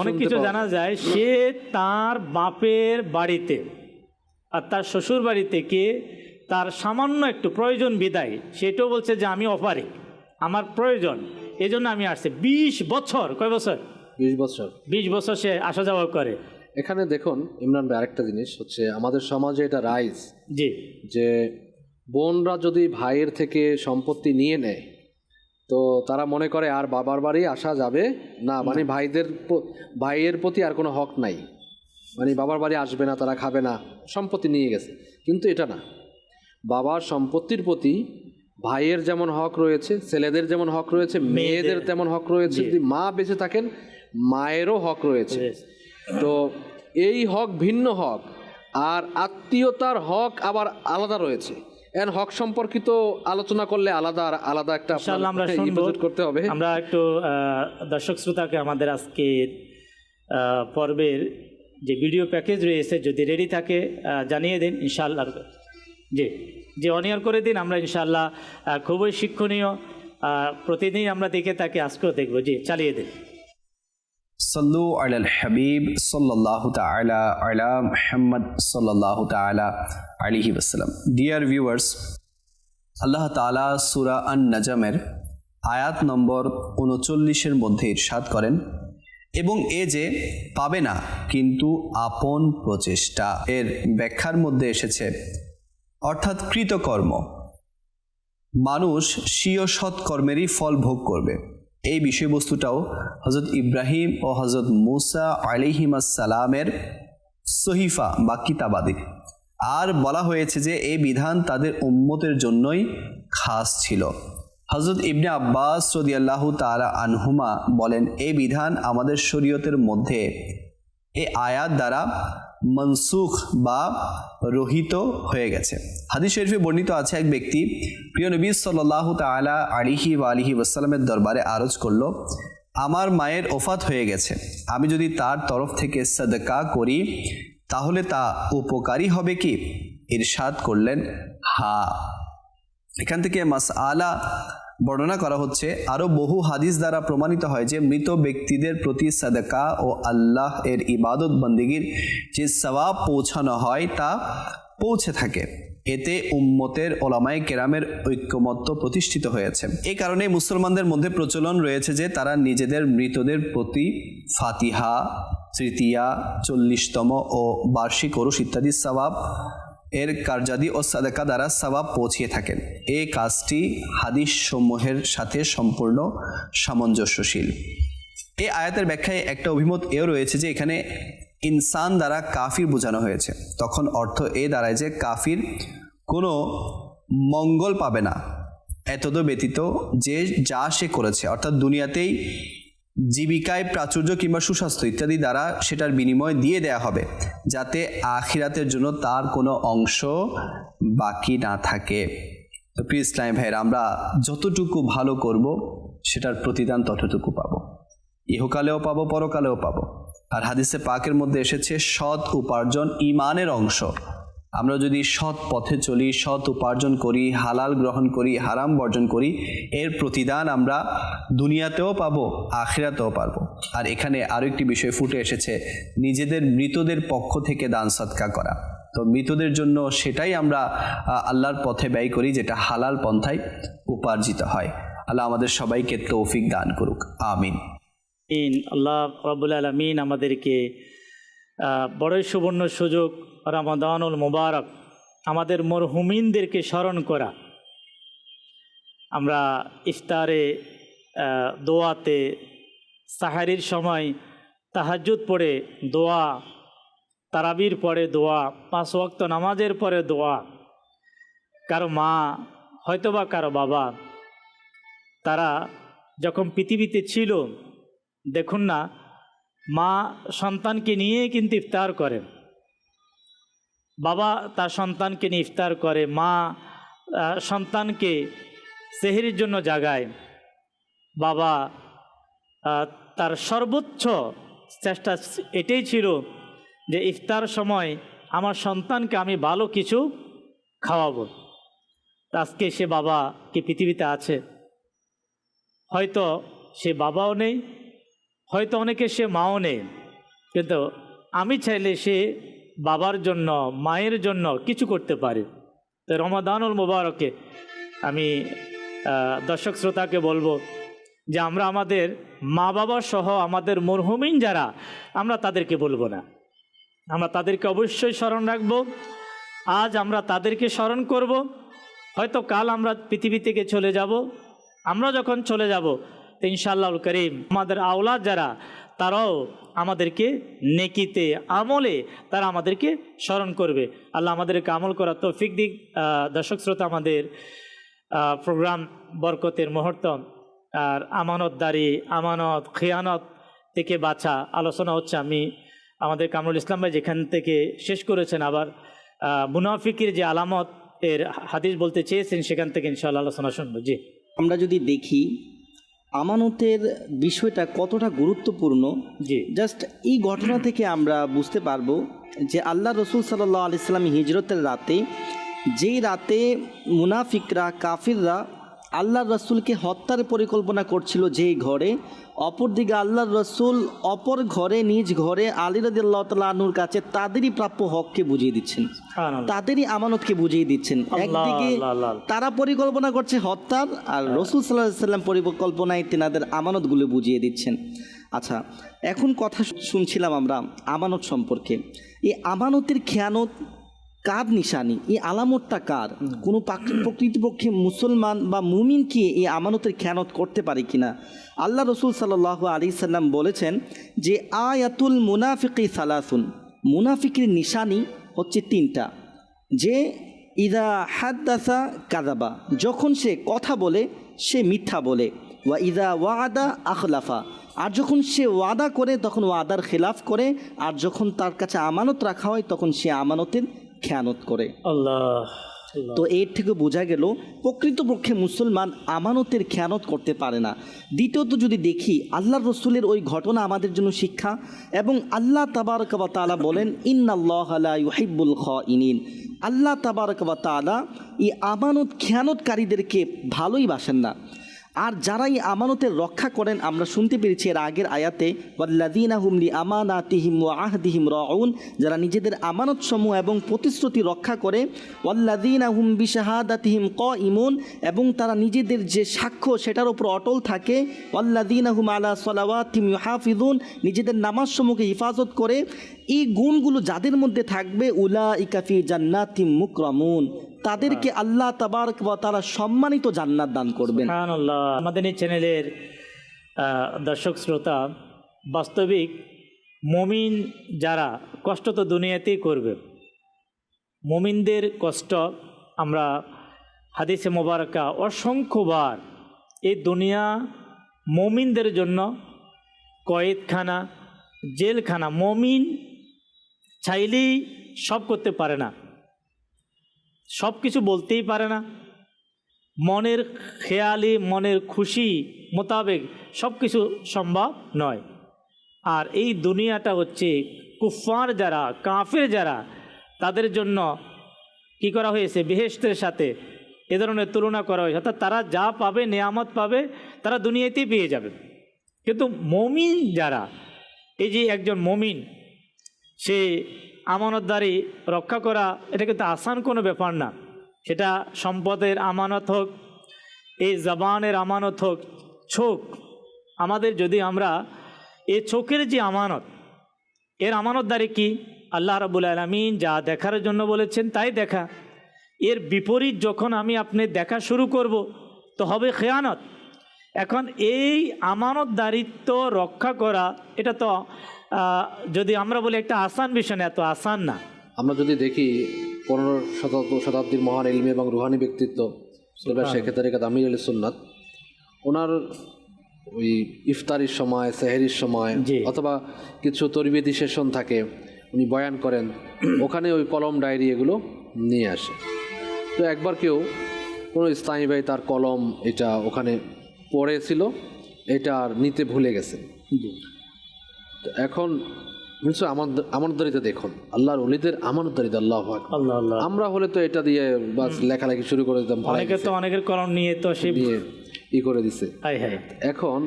Speaker 2: অনেক কিছু জানা যায়। সে তার বাপের বাড়িতে আর তার শ্বশুর বাড়ি থেকে তার সামান্য একটু প্রয়োজন বিদায়, সেটাও বলছে যে আমি অপারে, আমার প্রয়োজন, এই জন্য আমি আসছি। 20 বছর, কয় বছর?
Speaker 3: 20 বছর।
Speaker 2: 20 বছর সে আসা যাওয়া করে।
Speaker 3: এখানে দেখুন ইমরান ভাই, আরেকটা জিনিস হচ্ছে আমাদের সমাজে এটা রাইজ
Speaker 2: জি,
Speaker 3: যে বোনরা যদি ভাইয়ের থেকে সম্পত্তি নিয়ে নেয় তো তারা মনে করে আর বাবার বাড়ি আসা যাবে না, মানে ভাইয়ের প্রতি আর কোনো হক নাই, মানে বাবার বাড়ি আসবে না, তারা খাবে না, সম্পত্তি নিয়ে গেছে। কিন্তু এটা না, বাবার সম্পত্তির প্রতি ভাইয়ের যেমন হক রয়েছে, ছেলেদের যেমন হক রয়েছে, মেয়েদের তেমন হক রয়েছে। যদি মা বেঁচে থাকেন মায়েরও হক রয়েছে। তো এই হক ভিন্ন হক, আর আত্মীয়তার হক আবার আলাদা রয়েছে। এর হক সম্পর্কিত আলোচনা করলে আলাদা একটা
Speaker 2: ইনশাআল্লাহ আমরা শুনবো,
Speaker 3: করতে হবে।
Speaker 2: আমরা একটু দর্শক শ্রোতাকে আমাদের আজকের পর্বের যে ভিডিও প্যাকেজ রয়েছে যদি রেডি থাকে জানিয়ে দিন ইনশাআল্লাহ। জি অনিয়ার করে দিন, আমরা ইনশাআল্লাহ খুবই শিক্ষণীয় প্রতিদিন আমরা দেখে থাকি, আজকেও দেখবো। জি চালিয়ে দিন।
Speaker 8: সল্লু আলাল হাবিব সাল্লাল্লাহু তাআলা আলা মুহাম্মদ সাল্লাল্লাহু তাআলা আলাইহি ওয়াসাল্লাম। ডিয়ার ভিউয়ার্স, আল্লাহ তাআলা সূরা আন-নাজমের আয়াত নম্বর 39-এর মধ্যে ইরশাদ করেন, এবং এ যে পাবে না কিন্তু আপন প্রচেষ্টা। এর ব্যাখ্যার মধ্যে এসেছে অর্থাৎ কৃতকর্ম, মানুষ স্বীয় সৎকর্মেরই ফল ভোগ করবে। এই বিষয়বস্তুটাও হযরত ইব্রাহিম ও হযরত মুসা আলাইহিমাসসালামের সহিফা বা কিতাবাদিক। আর বলা হয়েছে যে এই বিধান তাদের উম্মতের জন্যই খাস ছিল। হযরত ইবনে আব্বাস রাদিয়াল্লাহু তাআলা আনহুমা বলেন, এই বিধান আমাদের শরীয়তের মধ্যে এই আয়াত দ্বারা মনসুখ বা রহিত হয়ে গেছে। হাদিস শরীফে বর্ণিত আছে, এক ব্যক্তি প্রিয় নবী সাল্লাল্লাহু তাআলা আলাইহি ওয়া আলিহি ওয়াসাল্লামের দরবারে আরজ করলো, আমার মায়ের ওফাত হয়ে গেছে, আমি যদি তার তরফ থেকে সাদকা করি তাহলে তা উপকারী হবে কি? ইরশাদ করলেন, হ্যাঁ। এখান থেকে মাসআলা বর্ণনা করা হচ্ছে। আরও বহু হাদিস দ্বারা প্রমাণিত হয় যে মৃত ব্যক্তিদের প্রতি সাদকা ও আল্লাহ এর ইবাদত বন্দেগীর যে সওয়াব পৌঁছানো হয় তা পৌঁছে থাকে। এতে উম্মতের ওলামায়ে কেরামের ঐক্যমত্য প্রতিষ্ঠিত হয়েছে। এই কারণে মুসলমানদের মধ্যে প্রচলন রয়েছে যে তারা নিজেদের মৃতদের প্রতি ফাতিহা, তৃতীয়া, 40তম ও বার্ষিক ওরস ইত্যাদি সওয়াব এর কার্যাদি ও সাদাকা দ্বারা সওয়াব পৌঁছিয়ে থাকেন। এই কাজটি হাদিস সমূহের সাথে সম্পূর্ণ সামঞ্জস্যশীল। এই আয়াতের ব্যাখ্যায় একটা অভিমত এও রয়েছে যে এখানে ইনসান দ্বারা কাফির বোঝানো হয়েছে। তখন অর্থ এ দাঁড়ায় যে কাফির কোনো মঙ্গল পাবে না এতদ ব্যতীত যে যা সে করেছে, অর্থাৎ দুনিয়াতেই জীবিকায় প্রাচুর্য কিংবা সুস্বাস্থ্য ইত্যাদি দ্বারা সেটার বিনিময় দিয়ে দেয়া হবে, যাতে আখিরাতের জন্য তার কোনো অংশ বাকি না থাকে। তো প্রিয় ইসলামী ভাইয়েরা, আমরা যতটুকু ভালো করব সেটার প্রতিদান ততটুকু পাবো, ইহকালেও পাবো, পরকালেও পাবো। আর হাদিসে পাকের মধ্যে এসেছে সৎ উপার্জন ঈমানের অংশ। আমরা যদি সৎ পথে চলি, সৎ উপার্জন করি, হালাল গ্রহণ করি, হারাম বর্জন করি, এর প্রতিদান আমরা দুনিয়াতেও পাবো, আখিরাতেও পাবো। আর এখানে আরও একটি বিষয় ফুটে এসেছে, নিজেদের মৃতদের পক্ষ থেকে দান সদকা করা। তো মৃতদের জন্য সেটাই আমরা আল্লাহর পথে ব্যয় করি যেটা হালাল পন্থায় উপার্জিত হয়। আল্লাহ আমাদের সবাইকে তৌফিক দান করুক, আমিন।
Speaker 2: আল্লাহ রাব্বুল আলামিন আমাদেরকে বড়ই সুবর্ণ সুযোগ রমাদানুল মুবারক, আমাদের মরহুমিনদেরকে স্মরণ করা। আমরা ইফতারে, দোয়াতে, সাহারির সময় তাহাজ্জুদ পড়ে দোয়া, তারাবির পরে দোয়া, 5 ওয়াক্ত নামাজের পরে দোয়া। কারো মা হয়তোবা কারো বাবা, তারা যখন পৃথিবীতে ছিল, দেখুন না, মা সন্তানকে নিয়ে কিন্তু ইফতার করেন, বাবা তার সন্তানকে নিয়ে ইফতার করে, মা সন্তানকে সেহরির জন্য জাগায়, বাবা তার সর্বোচ্চ চেষ্টা এটাই ছিল যে ইফতার সময় আমার সন্তানকে আমি ভালো কিছু খাওয়াবো। আজকে সে বাবা কি পৃথিবীতে আছে? হয়তো সে বাবাও নেই, হয়তো অনেকে সে মাও নেই, কিন্তু আমি চাইলে সে বাবার জন্য, মায়ের জন্য কিছু করতে পারে। তো রমাদানুল মুবারকে আমি দর্শক শ্রোতাকে বলবো যে আমরা আমাদের মা বাবা সহ আমাদের মরহুমিন যারা, আমরা তাদেরকে বলবো না, আমরা তাদেরকে অবশ্যই স্মরণ রাখব। আজ আমরা তাদেরকে স্মরণ করব, হয়তো কাল আমরা পৃথিবী থেকে চলে যাব। আমরা যখন চলে যাব তো ইনশাআল্লাহুল করিম আমাদের আওলাদ যারা, তারাও আমাদেরকে নেকিতে আমলে তারা আমাদেরকে স্মরণ করবে। আল্লাহ আমাদেরকে আমল করার তৌফিক দিক। দর্শক শ্রোতা, আমাদের প্রোগ্রাম বরকতের মুহূর্ত আর আমানতদারি, আমানত খেয়ানত থেকে বাঁচা আলোচনা হচ্ছে। আমি আমাদের কামরুল ইসলাম ভাই যেখান থেকে শেষ করেছেন, আবার মুনাফিকের যে আলামত এর হাদিস বলতে চেয়েছেন, সেখান থেকে ইনশাআল্লাহ আলোচনা শুনবো। জি,
Speaker 4: আমরা যদি দেখি আমানতের বিষয়টা কতটা গুরুত্বপূর্ণ,
Speaker 2: জি,
Speaker 4: জাস্ট এই ঘটনা থেকে আমরা বুঝতে পারবো যে আল্লাহ রসুল সাল্লাল্লাহু আলাইহি সাল্লাম হিজরতের রাতে, যেই রাতে মুনাফিকরা কাফিররা আল্লাহ রসুলকে হত্যার পরিকল্পনা করছিল যেই ঘরে, অপরদিকে আল্লাহ রসুল অপর ঘরে নিজ ঘরে আলী রাদিয়াল্লাহু তাআলা আনহুর কাছে তাদেরই প্রাপ্য হককে বুঝিয়ে দিচ্ছেন, তাদেরই আমানতকে বুঝিয়ে দিচ্ছেন। একদিকে তারা পরিকল্পনা করছে হত্যার, আর রসুল সাল্লাল্লাহু আলাইহি সাল্লাম পরিকল্পনায় তেনাদের আমানতগুলো বুঝিয়ে দিচ্ছেন। আচ্ছা, এখন কথা শুনছিলাম আমরা আমানত সম্পর্কে। এই আমানতের খেয়ানত কার নিশানি, এই আলামতটা কার? কোনো প্রকৃতপক্ষে মুসলমান বা মুমিন কি এই আমানতের খেয়ানত করতে পারে কিনা? আল্লাহ রসুল সাল্লাল্লাহু আলাইহি সাল্লাম বলেছেন যে আয়াতুল মুনাফিকি সালাসুন, মুনাফিকের নিশানি হচ্ছে তিনটা। যে ইদা হাদ্দাসা কাযাবা, যখন সে কথা বলে সে মিথ্যা বলে। ওয়া ইদা ওয়াদা আখলাফা, আর যখন সে ওয়াদা করে তখন ওয়াদার খেলাফ করে। আর যখন তার কাছে আমানত রাখা হয় তখন সে আমানতের খেয়ানত করে।
Speaker 2: আল্লাহ।
Speaker 4: তো এর থেকে বোঝা গেল প্রকৃতপক্ষে মুসলমান আমানতের খেয়ানত করতে পারে না। দ্বিতীয়ত যদি দেখি আল্লাহ রসুলের ওই ঘটনা আমাদের জন্য শিক্ষা, এবং আল্লাহ তাবারক ওয়া তাআলা বলেন ইন্নাল্লাহা লা ইউহিব্বুল খাইনিন, আল্লাহ তাবারক ওয়া তাআলা এই আমানত খেয়ানতকারীদেরকে ভালোই বাসেন না। আর যারা এই আমানতের রক্ষা করেন, আমরা শুনতে পেরেছি এর আগের আয়াতে ওয়াল্লাযীনা হুম লিআমানাতিহিম ওয়া আহদিহিম রাউন, যারা নিজেদের আমানতসমূহ এবং প্রতিশ্রুতি রক্ষা করে। ওয়াল্লাযীনা হুম বিশাহাদাতিহিম কাইমুন, এবং তারা নিজেদের যে সাক্ষ্য সেটার উপর অটল থাকে। ওয়াল্লাযীনা হুম আলা সালাওয়াতিহিম ইউহাফিজুন, নিজেদের নামাজসমূহকে হিফাজত করে। এই গুণগুলো যাদের মধ্যে থাকবে উলাইকা ফি জান্নাতিম মুকরামুন, তাদেরকে আল্লাহ তাবারক ওয়া তাআলা সম্মানিত জান্নাত দান করবেন।
Speaker 2: সুবহানাল্লাহ। আমাদের এই চ্যানেলের দর্শক শ্রোতা, বাস্তবিক মুমিন যারা কষ্ট তো দুনিয়াতেই করবে, মুমিনদের কষ্ট আমরা হাদিসে মোবারকা অসংখ্যবার, এই দুনিয়া মুমিনদের জন্য কয়েদখানা, জেলখানা। মুমিন চাইলেই সব করতে পারে না, সব কিছু বলতেই পারে না, মনের খেয়ালি মনের খুশি মোতাবেক সব কিছু সম্ভব নয়। আর এই দুনিয়াটা হচ্ছে কুফফার যারা, কাফের যারা, তাদের জন্য কি করা হয়েছে, বেহেশতের সাথে এ ধরনের তুলনা করা হয়েছে। অর্থাৎ তারা যা পাবে, নেয়ামত পাবে, তারা দুনিয়াতেই পেয়ে যাবে। কিন্তু মুমিন যারা, এই যে একজন মুমিন, সে আমানতদারি রক্ষা করা এটা কিন্তু আসান কোনো ব্যাপার না। সেটা সম্পদের আমানত হোক, এই জবানের আমানত হোক, চোখ আমাদের, যদি আমরা এই চোখের যে আমানত, এর আমানতদারি কি? আল্লাহ রাব্বুল আলামিন যা দেখার জন্য বলেছেন তাই দেখা। এর বিপরীত যখন আমি আপনি দেখা শুরু করব তো হবে খেয়ানত। এখন এই আমানতদারিত্ব রক্ষা করা, এটা তো যদি আমরা বলি একটা আসান বিষয় না, এত আসান না।
Speaker 3: আমরা যদি দেখি 15 শতাব্দীর মহান ইলমি এবং রুহানি ব্যক্তিত্ব শেখ তারিকাত আমির আলী সুন্নাত, ওনার ওই ইফতারির সময়, সেহরির সময়, অথবা কিছু তরবিয়তি সেশন থাকে, উনি বয়ান করেন, ওখানে ওই কলম ডায়েরি এগুলো নিয়ে আসে। তো একবার কেউ কোনো ইসলামী ভাই তার কলম এটা ওখানে পড়েছিল, এটা আর নিতে ভুলে গেছে। তো এখন নিশ্চয় আমানতদারিতে দেখুন, আল্লাহর ওলিদের আমানতদারিতে, আল্লাহু আকবার। আমরা হলে তো এটা দিয়ে বাস লেখালেখি শুরু করে দিতাম,
Speaker 2: অনেকের কলম নিয়ে তো সে
Speaker 3: ই করে দিছে। এখন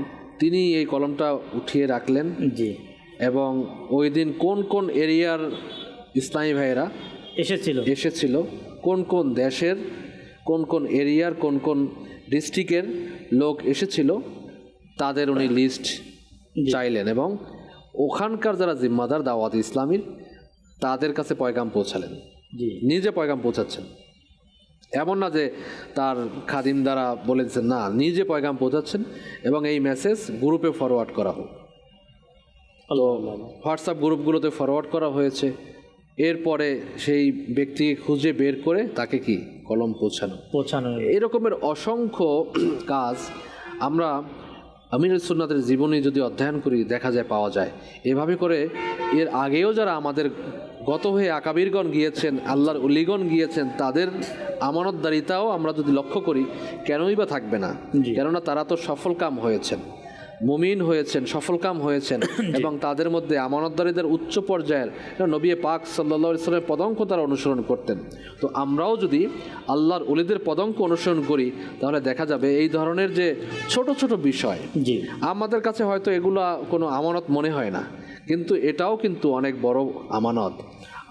Speaker 3: তিনি এই কলমটা উঠিয়ে রাখলেন।
Speaker 2: জি।
Speaker 3: এবং ওই দিন কোন কোন এরিয়ার ইসলামী ভাইয়েরা এসেছিল, কোন কোন দেশের, কোন কোন এরিয়ার, কোন কোন ডিস্ট্রিক্টের লোক এসেছিল, তাদের উনি লিস্ট চাইলেন এবং ওখানকার যারা জিম্মাদার দাওয়াত ইসলামীর তাদের কাছে পয়গাম পৌঁছালেন, নিজে পয়গাম পৌঁছাচ্ছেন। এমন না যে তার খাদিম দ্বারা বলে দিচ্ছেন, না, নিজে পয়গাম পৌঁছাচ্ছেন এবং এই মেসেজ গ্রুপে ফরওয়ার্ড করা হোক। তো হোয়াটসঅ্যাপ গ্রুপগুলোতে ফরওয়ার্ড করা হয়েছে। এরপরে সেই ব্যক্তিকে খুঁজে বের করে তাকে কি কলম পৌঁছানো। এরকমের অসংখ্য কাজ আমরা আমিরুস সুন্নাতের জীবনী যদি অধ্যয়ন করি দেখা যায়, পাওয়া যায়। এভাবে করে এর আগেও যারা আমাদের গত হয়ে আকাবিরগণ গিয়েছেন, আল্লাহর উলিগণ গিয়েছেন, তাদের আমানতদারিতাও আমরা যদি লক্ষ্য করি, কেনই বা থাকবে না? কেননা তারা তো সফলকাম হয়েছেন, মুমিন হয়েছেন, সফলকাম হয়েছেন এবং তাদের মধ্যে আমানতদারিদের উচ্চ পর্যায়ের নবী পাক সাল্লাল্লাহু আলাইহি ওয়াসাল্লামের পদাঙ্ক তারা অনুসরণ করতেন। তো আমরাও যদি আল্লাহর ওলিদের পদাঙ্ক অনুসরণ করি তাহলে দেখা যাবে এই ধরনের যে ছোট ছোট বিষয় আমাদের কাছে হয়তো এগুলা কোনো আমানত মনে হয় না, কিন্তু এটাও কিন্তু অনেক বড় আমানত।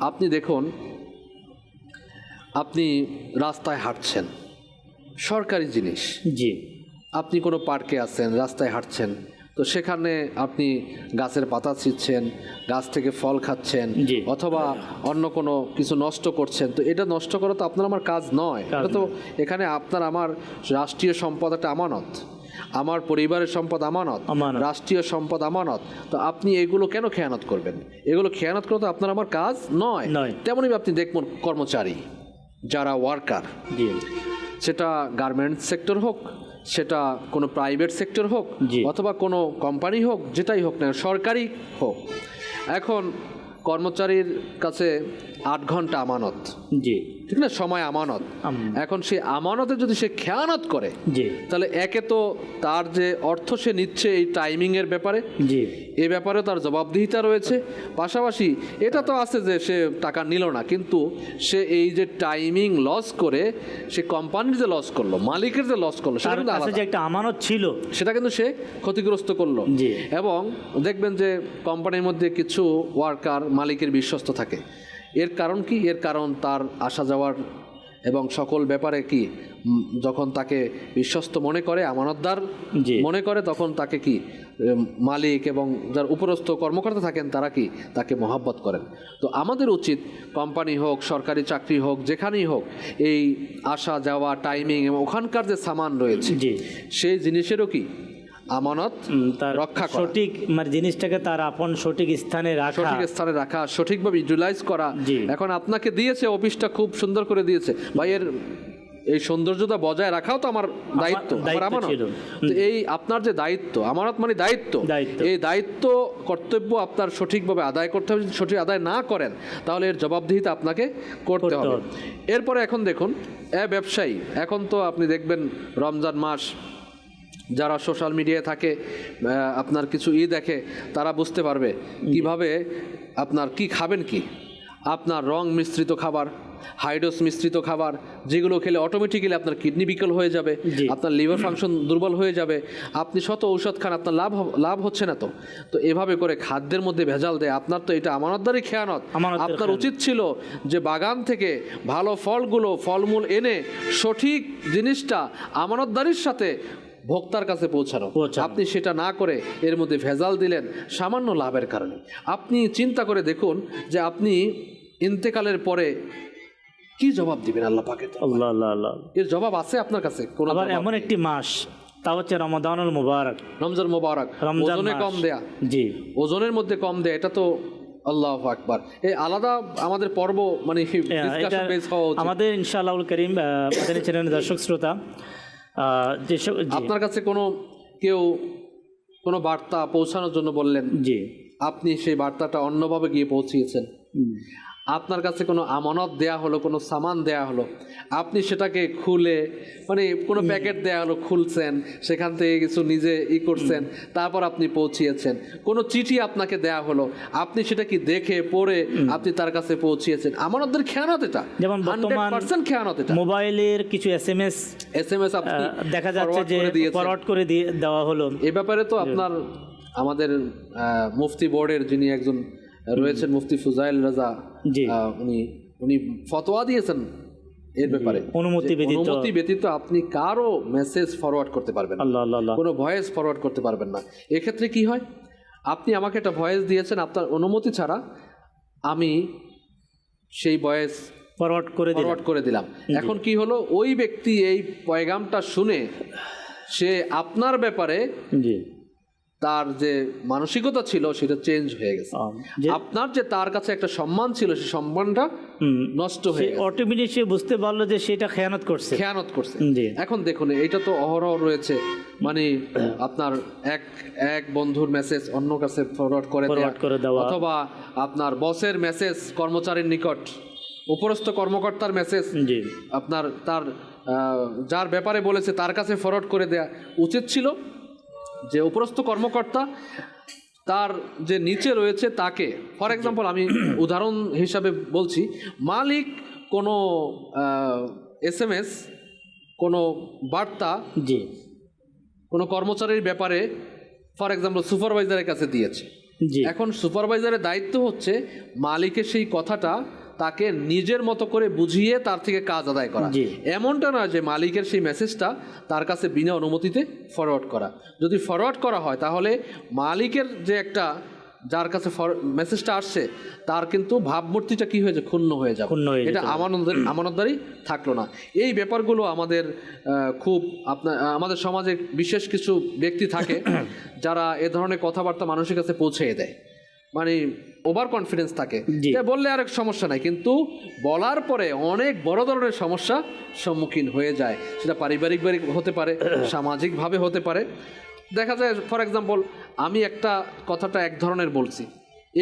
Speaker 3: আপনি দেখুন, আপনি রাস্তায় হাঁটছেন, সরকারি জিনিস, আপনি কোনো পার্কে আছেন, রাস্তায় হাঁটছেন, তো সেখানে আপনি গাছের পাতা ছিঁড়ছেন, গাছ থেকে ফল খাচ্ছেন, অথবা অন্য কোনো কিছু নষ্ট করছেন, তো এটা নষ্ট করা তো আপনার আমার কাজ নয়। এটা তো এখানে আপনার আমার রাষ্ট্রীয় সম্পদ একটা আমানত, আমার পরিবারের সম্পদ আমানত, রাষ্ট্রীয় সম্পদ আমানত। তো আপনি এগুলো কেন খেয়ানত করবেন? এগুলো খেয়ানত করা তো আপনার আমার কাজ নয়। তেমনই আপনি দেখবেন কর্মচারী যারা ওয়ার্কার, সেটা গার্মেন্টস সেক্টর হোক, সেটা কোনো প্রাইভেট সেক্টর হোক, অথবা কোনো কোম্পানি হোক, যেটাই হোক না, সরকারি হোক, এখন কর্মচারীর কাছে 8 ঘন্টা আমানত, ঠিক না, সময় আমানত। এখন সেই আমানতে যদি সে খেয়ানত করে তাহলে একে তো তার যে অর্থ সে নিচ্ছে এই টাইমিংয়ের ব্যাপারে, এই ব্যাপারে তার জবাবদিহিতা রয়েছে। পাশাপাশি এটা তো আছে যে সে টাকা নিল না, কিন্তু সে এই যে টাইমিং লস করে সে কোম্পানির যে লস করলো, মালিকের যে লস করলো, সেটা কিন্তু আলাদা, একটা আমানত ছিল, সেটা কিন্তু সে ক্ষতিগ্রস্ত করলো। এবং দেখবেন যে কোম্পানির মধ্যে কিছু ওয়ার্কার মালিকের বিশ্বস্ত থাকে। এর কারণ কি? এর কারণ তার আসা যাওয়ার এবং সকল ব্যাপারে কি, যখন তাকে বিশ্বস্ত মনে করে, আমানতদার মনে করে, তখন তাকে কি মালিক এবং যার উপরস্থ কর্মকর্তা থাকেন তারা কি তাকে মহব্বত করেন। তো আমাদের উচিত কোম্পানি হোক, সরকারি চাকরি হোক, যেখানেই হোক, এই আসা যাওয়া, টাইমিং এবং ওখানকার যে সামান রয়েছে সেই জিনিসেরও কি আমানত রক্ষা করা, সঠিক মানে জিনিসটাকে তার আপন সঠিক স্থানে রাখা, সঠিকভাবে ইউটিলাইজ করা। এখন আপনাকে দিয়েছে, অফিসটা খুব সুন্দর করে দিয়েছে, ভাই এর এই সৌন্দর্যতা বজায় রাখাও তো আমার দায়িত্ব, আমার আমানত। তো এই আপনার যে দায়িত্ব, আমানত মানে দায়িত্ব, এই দায়িত্ব কর্তব্য আপনার সঠিকভাবে আদায় করতে হবে। যদি সঠিক আদায় না করেন তাহলে এর জবাবদিহিতা আপনাকে করতে হবে। এরপরে এখন দেখুন, ব্যবসায়ী, এখন তো আপনি দেখবেন রমজান মাস, যারা সোশ্যাল মিডিয়ায় থাকে, আপনার কিছু দেখে, তারা বুঝতে পারবে কিভাবে আপনার কি খাবেন, কি আপনার রং মিশ্রিত খাবার, হাইড্রোস মিশ্রিত খাবার, যেগুলো খেলে অটোমেটিক্যালি আপনার কিডনি বিকল হয়ে যাবে, আপনার লিভার ফাংশন দুর্বল হয়ে যাবে, আপনি শত ঔষধ খান, আপনার লাভ হচ্ছে না। তো এভাবে করে খাদ্যের মধ্যে ভেজাল দেয়, আপনার তো এটা আমানতদারি খেয়ানত। আপনার উচিত ছিল যে বাগান থেকে ভালো ফলমূল এনে সঠিক জিনিসটা আমানতদারির সাথে ভোক্তার কাছে পৌঁছানো। আপনি সেটা না করে এর মধ্যে ভেজাল দিলেন সামান্য লাভের কারণে। আপনি চিন্তা করে দেখুন যে আপনি ইন্তেকালের পরে কি জবাব দিবেন আল্লাহ পাকে? এর জবাব আছে আপনার কাছে? আবার এমন একটি মাস, তা হচ্ছে রমজানুল মুবারক, রমজান মুবারক, ওজনে কম দেয়া, ওজনের মধ্যে কম দেয়া, এটা তো আল্লাহু আকবার। এই আলাদা আমাদের পর্ব, মানে আমাদের ইনশাআল্লাহুল কারীম মাদানী চ্যানেলের দর্শক শ্রোতা, আপনার কাছে কেউ কোনো বার্তা পৌঁছানোর জন্য বললেন, আপনি সেই বার্তাটা অন্যভাবে গিয়ে পৌঁছিয়েছেন, আপনার কাছে কোনো আমানত দেয়া হলো, কোনো সামান দেয়া হলো, আপনি সেটাকে খুলে, মানে কোনো প্যাকেট দেয়া হলো, খুলছেন, সেখান থেকে কিছু নিজে করছেন, তারপর আপনি পৌঁছিয়েছেন। কোনো চিঠি আপনাকে দেয়া হলো, আপনি সেটা কি দেখে পড়ে আপনি তার কাছে পৌঁছিয়েছেন। আমানতদের খেয়ানত এটা, যেমন 100% খেয়ানত এটা। মোবাইলের কিছু এসএমএস আপনি দেখা যাচ্ছে যে ফরওয়ার্ড করে দেওয়া হলো। এই ব্যাপারে তো আপনার আমাদের মুফতি বোর্ডের যিনি একজন রয়েছেন, মুফতি ফুজাইল রাজা, উনি ফতোয়া দিয়েছেন এর ব্যাপারে
Speaker 2: অনুমতি
Speaker 3: যে
Speaker 2: ব্যতীত।
Speaker 3: অনুমতি ব্যতীত আপনি কারো মেসেজ ফরওয়ার্ড করতে পারবেন না,
Speaker 2: আল্লাহ আল্লাহ আল্লাহ।
Speaker 3: কোনো ভয়েস ফরওয়ার্ড করতে পারবেন না। এক্ষেত্রে কি হয়, আপনি আমাকে একটা ভয়েস দিয়েছেন, আপনার অনুমতি ছাড়া আমি সেই ভয়েস
Speaker 2: ফরওয়ার্ড করে দিলাম।
Speaker 3: এখন কি হলো, ওই ব্যক্তি এই পয়গামটা শুনে সে আপনার ব্যাপারে
Speaker 2: জি
Speaker 3: তার যে মানসিকতা ছিল সেটা চেঞ্জ হয়ে গেছে।
Speaker 2: যে
Speaker 3: আপনার যে তার কাছে একটা সম্মান ছিল সেই সম্মানটা নষ্ট হয়ে গেছে।
Speaker 2: অটোমেটিক সে বুঝতে পারলো যে সেটা খেয়ানত করছে।
Speaker 3: জি। এখন দেখুন, এটা তো অহরহ রয়েছে, মানে আপনার এক বন্ধুর মেসেজ অন্য কাছে ফরওয়ার্ড করে দেওয়া, অথবা আপনার বসের মেসেজ কর্মচারীর নিকট, উপরস্থ কর্মকর্তার মেসেজ আপনার তার যার ব্যাপারে বলেছে তার কাছে ফরওয়ার্ড করে দেয়া উচিত ছিল। যে উপরস্থ কর্মকর্তা তার যে নিচে রয়েছে তাকে, ফর এক্সাম্পল আমি উদাহরণ হিসাবে বলছি, মালিক কোনো SMS কোনো বার্তা কোনো কর্মচারীর ব্যাপারে ফর এক্সাম্পল সুপারভাইজারের কাছে দিয়েছে। এখন সুপারভাইজারের দায়িত্ব হচ্ছে মালিকের সেই কথাটা তাকে নিজের মতো করে বুঝিয়ে তার থেকে কাজ আদায় করা। এমনটা নয় যে মালিকের সেই মেসেজটা তার কাছে বিনা অনুমতিতে ফরওয়ার্ড করা। যদি ফরওয়ার্ড করা হয় তাহলে মালিকের যে একটা যার কাছে মেসেজটা আসছে তার কিন্তু ভাবমূর্তিটা কি হয়েছে, ক্ষুণ্ণ হয়ে যাবে, এটা আমানতদারি থাকলো না। এই ব্যাপারগুলো আমাদের খুব আমাদের সমাজে বিশেষ কিছু ব্যক্তি থাকে যারা এ ধরনের কথাবার্তা মানুষের কাছে পৌঁছে দেয়, মানে ওভার কনফিডেন্স থাকে, বললে আর সমস্যা নাই, কিন্তু বলার পরে অনেক বড় ধরনের সমস্যা সম্মুখীন হয়ে যায়। সেটা পারিবারিকভাবে হতে পারে, সামাজিকভাবে হতে পারে। দেখা যায় ফর এক্সাম্পল আমি একটা কথাটা এক ধরনের বলছি,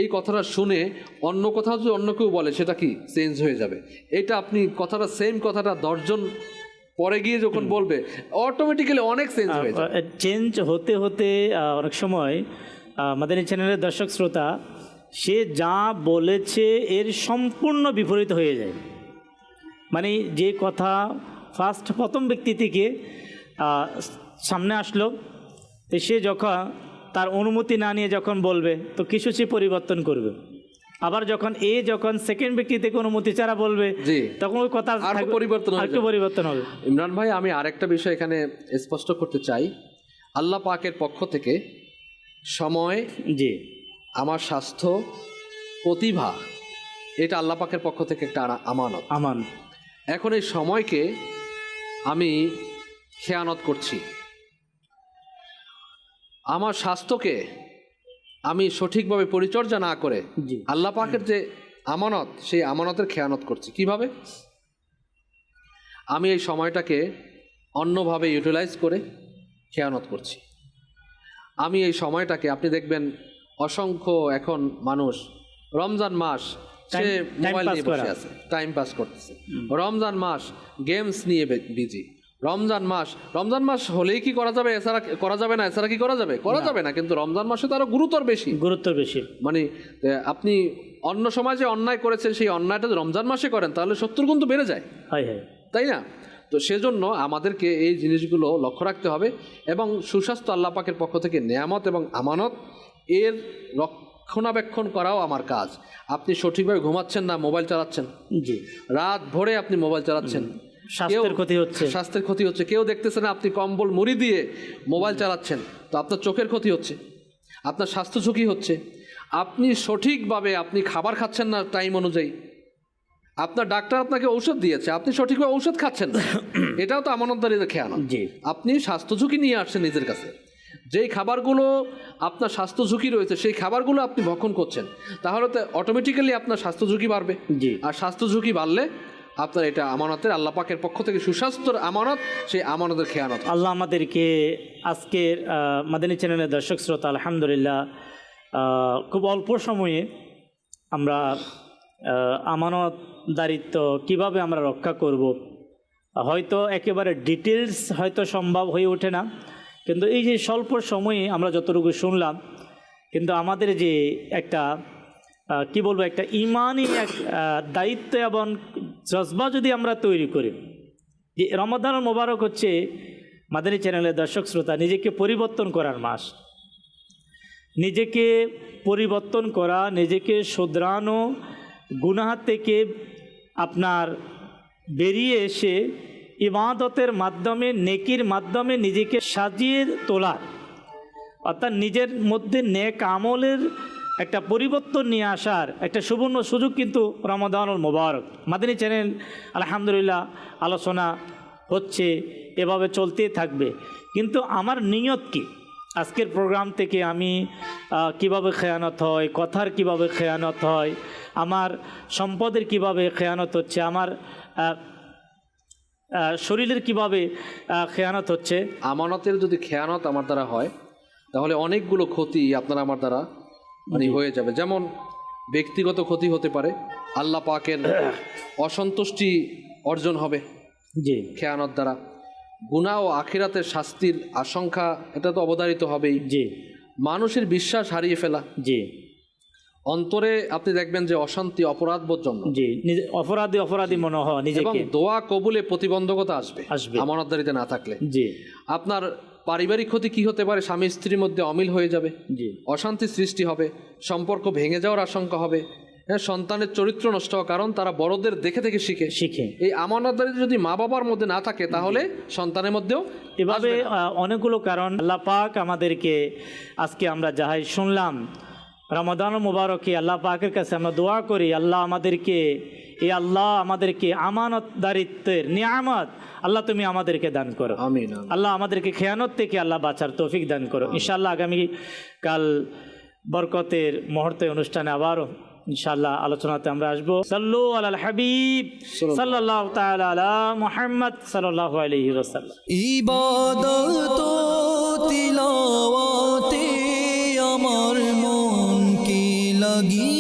Speaker 3: এই কথাটা শুনে অন্য কোথাও যদি অন্য কেউ বলে সেটা কি চেঞ্জ হয়ে যাবে। এটা আপনি কথাটা সেম কথাটা 10 জন পরে গিয়ে যখন বলবে অটোমেটিক্যালি অনেক চেঞ্জ হয়ে যায়।
Speaker 2: চেঞ্জ হতে হতে অনেক সময় মাদানী চ্যানেলের দর্শক শ্রোতা সে যা বলেছে এর সম্পূর্ণ বিপরীত হয়ে যায়। মানে যে কথা প্রথম ব্যক্তি থেকে সামনে আসলো, তো সে যখন তার অনুমতি না নিয়ে যখন বলবে তো কিছু সে পরিবর্তন করবে। আবার যখন সেকেন্ড ব্যক্তি থেকে অনুমতি ছাড়া বলবে তখন ওই কথা একটু পরিবর্তন হবে।
Speaker 3: ইমরান ভাই, আমি আরেকটা বিষয় এখানে স্পষ্ট করতে চাই। আল্লাহ পাকের পক্ষ থেকে সময়, আমার স্বাস্থ্য, প্রতিভা, এটা আল্লাহ পাকের পক্ষ থেকে একটা আমানত। এখন এই সময়কে আমি খেয়ানত করছি, আমার স্বাস্থ্যকে আমি সঠিকভাবে পরিচর্যা না করে আল্লাহ পাকের যে আমানত সেই আমানতের খেয়ানত করছি। কিভাবে? আমি এই সময়টাকে অন্যভাবে ইউটিলাইজ করে খেয়ানত করছি। আমি এই সময়টাকে, আপনি দেখবেন অসংখ্য এখন মানুষ রমজান মাস সে মোবাইল নিয়ে বসে আছে, টাইম পাস করতেছে। রমজান মাস গেমস নিয়ে বিজি। রমজান মাস হলেই কি করা যাবে, এছাড়া করা যাবে না, এছাড়া কি করা যাবে না, কিন্তু রমজান মাসে তো আরো গুরুতর বেশি। মানে আপনি অন্য সময় যে অন্যায় করেছেন সেই অন্যায়টা রমজান মাসে করেন তাহলে 70 গুণ তো বেড়ে যায়, তাই না? তো সেজন্য আমাদেরকে এই জিনিসগুলো লক্ষ্য রাখতে হবে এবং সুস্বাস্থ্য আল্লাহ পাকের পক্ষ থেকে নেয়ামত এবং আমানত, এর রক্ষণাবেক্ষণ করাও আমার কাজ। আপনি সঠিকভাবে ঘুমাচ্ছেন না, মোবাইল চালাচ্ছেন, রাত ভরে আপনি মোবাইল চালাচ্ছেন, স্বাস্থ্যের ক্ষতি হচ্ছে। কেউ দেখতেছে না, আপনি কম্বল মুড়ি দিয়ে মোবাইল চালাচ্ছেন, তো আপনার চোখের ক্ষতি হচ্ছে, আপনার স্বাস্থ্য ঝুঁকি হচ্ছে। আপনি সঠিকভাবে আপনি খাবার খাচ্ছেন না টাইম অনুযায়ী, আপনার ডাক্তার আপনাকে ঔষধ দিয়েছে, আপনি সঠিকভাবে ঔষধ খাচ্ছেন না, এটাও তো আমানতদারির খেয়ানত। আপনি স্বাস্থ্য ঝুঁকি নিয়ে আসছেন নিজের কাছে, যেই খাবারগুলো আপনার স্বাস্থ্য ঝুঁকি রয়েছে সেই খাবারগুলো আপনি ভক্ষণ করছেন, তাহলে তো অটোমেটিক্যালি আপনার স্বাস্থ্য ঝুঁকি বাড়বে। আর স্বাস্থ্য ঝুঁকি বাড়লে আপনার এটা আমানতের, আল্লাহ পাকের পক্ষ থেকে সুস্বাস্থ্যর আমানত, সেই আমানতের খেয়ানত।
Speaker 2: আল্লাহ আমাদেরকে আজকের মাদানী চ্যানেলের দর্শক শ্রোতা আলহামদুলিল্লাহ খুব অল্প সময়ে আমরা আমানতদারিত্ব কিভাবে আমরা রক্ষা করব, হয়তো একেবারে ডিটেলস হয়তো সম্ভব হয়ে ওঠে না, কিন্তু এই যে স্বল্প সময়ে আমরা যতটুকু শুনলাম, কিন্তু আমাদের যে একটা কি বলবো, একটা ইমানি এক দায়িত্ব এবং জজবা যদি আমরা তৈরি করি, যে রমাদানুল মোবারক হচ্ছে মাদানী চ্যানেলের দর্শক শ্রোতা নিজেকে পরিবর্তন করার মাস, নিজেকে পরিবর্তন করা, নিজেকে শুধরানো, গুনাহ থেকে আপনার বেরিয়ে এসে ইবাদতের মাধ্যমে, নেকির মাধ্যমে নিজেকে সাজিয়ে তোলার, অর্থাৎ নিজের মধ্যে নেক আমলের একটা পরিবর্তন নিয়ে আসার একটা সুবর্ণ সুযোগ কিন্তু রমাদানুল মুবারক। মাদানী চ্যানেল আলহামদুলিল্লাহ আলোচনা হচ্ছে, এভাবে চলতেই থাকবে। কিন্তু আমার নিয়ত কি, আজকের প্রোগ্রাম থেকে আমি কিভাবে খেয়ানত হয়, কথার কিভাবে খেয়ানত হয়, আমার সম্পদের কিভাবে খেয়ানত হচ্ছে, আমার শরীরের কিভাবে খেয়ানত হচ্ছে।
Speaker 3: আমানতের যদি খেয়ানত আমার দ্বারা হয় তাহলে অনেকগুলো ক্ষতি আপনার আমার দ্বারা হয়ে যাবে। যেমন ব্যক্তিগত ক্ষতি হতে পারে, আল্লাহ পাকের অসন্তুষ্টি অর্জন হবে
Speaker 2: জি
Speaker 3: খেয়ানত দ্বারা, গুনাহ ও আখিরাতের শাস্তির আশঙ্কা এটা তো অবধারিত হবেই।
Speaker 2: জি
Speaker 3: মানুষের বিশ্বাস হারিয়ে ফেলা,
Speaker 2: জি
Speaker 3: অন্তরে আপনি দেখবেন যে অশান্তি, অপরাধবোধ জন্ম,
Speaker 2: জি অপরাধী মনে হয়
Speaker 3: এবং
Speaker 2: নিজেকে,
Speaker 3: দোয়া কবুলে প্রতিবন্ধকতা আসবে
Speaker 2: আসবে
Speaker 3: আমানতদারিতে না থাকলে।
Speaker 2: জি
Speaker 3: আপনার পারিবারিক ক্ষতি কি হতে পারে? স্বামী স্ত্রীর মধ্যে অমিল হয়ে যাবে,
Speaker 2: জি
Speaker 3: অশান্তি সৃষ্টি হবে, সম্পর্ক ভেঙে যাওয়ার আশঙ্কা হবে, হ্যাঁ, সন্তানের চরিত্র নষ্ট হওয়ার কারণ তারা বড়দের দেখে দেখে শিখে। এই আমানতদারিতা যদি মা বাবার মধ্যে না থাকে তাহলে সন্তানের মধ্যেও
Speaker 2: এভাবে অনেকগুলো কারণ। আল্লাহ পাক আমাদেরকে আজকে আমরা যাহাই শুনলাম রমাদান মুবারকে আল্লাহ পাকের কাছে আমরা দোয়া করি, আল্লাহ আমাদেরকে আমানতদারিত্বের নিয়ামত আল্লাহ তুমি আমাদেরকে দান করো।
Speaker 3: আমিন।
Speaker 2: আল্লাহ আমাদেরকে খেয়ানত থেকে আল্লাহ বাঁচার তৌফিক দান করো। ইনশাআল্লাহ আগামী কাল বরকতের মুহূর্তে অনুষ্ঠানে আবারও ইনশাআল্লাহ আলোচনাতে আমরা আসবো। সাল্লু আলাল হাবিব সাল্লাল্লাহু তাআলা আলা মুহাম্মদ সাল্লাল্লাহু আলাইহি ওয়াসাল্লাম।
Speaker 1: ইবাদত তিলাওয়াতে আমার মন কি লাগি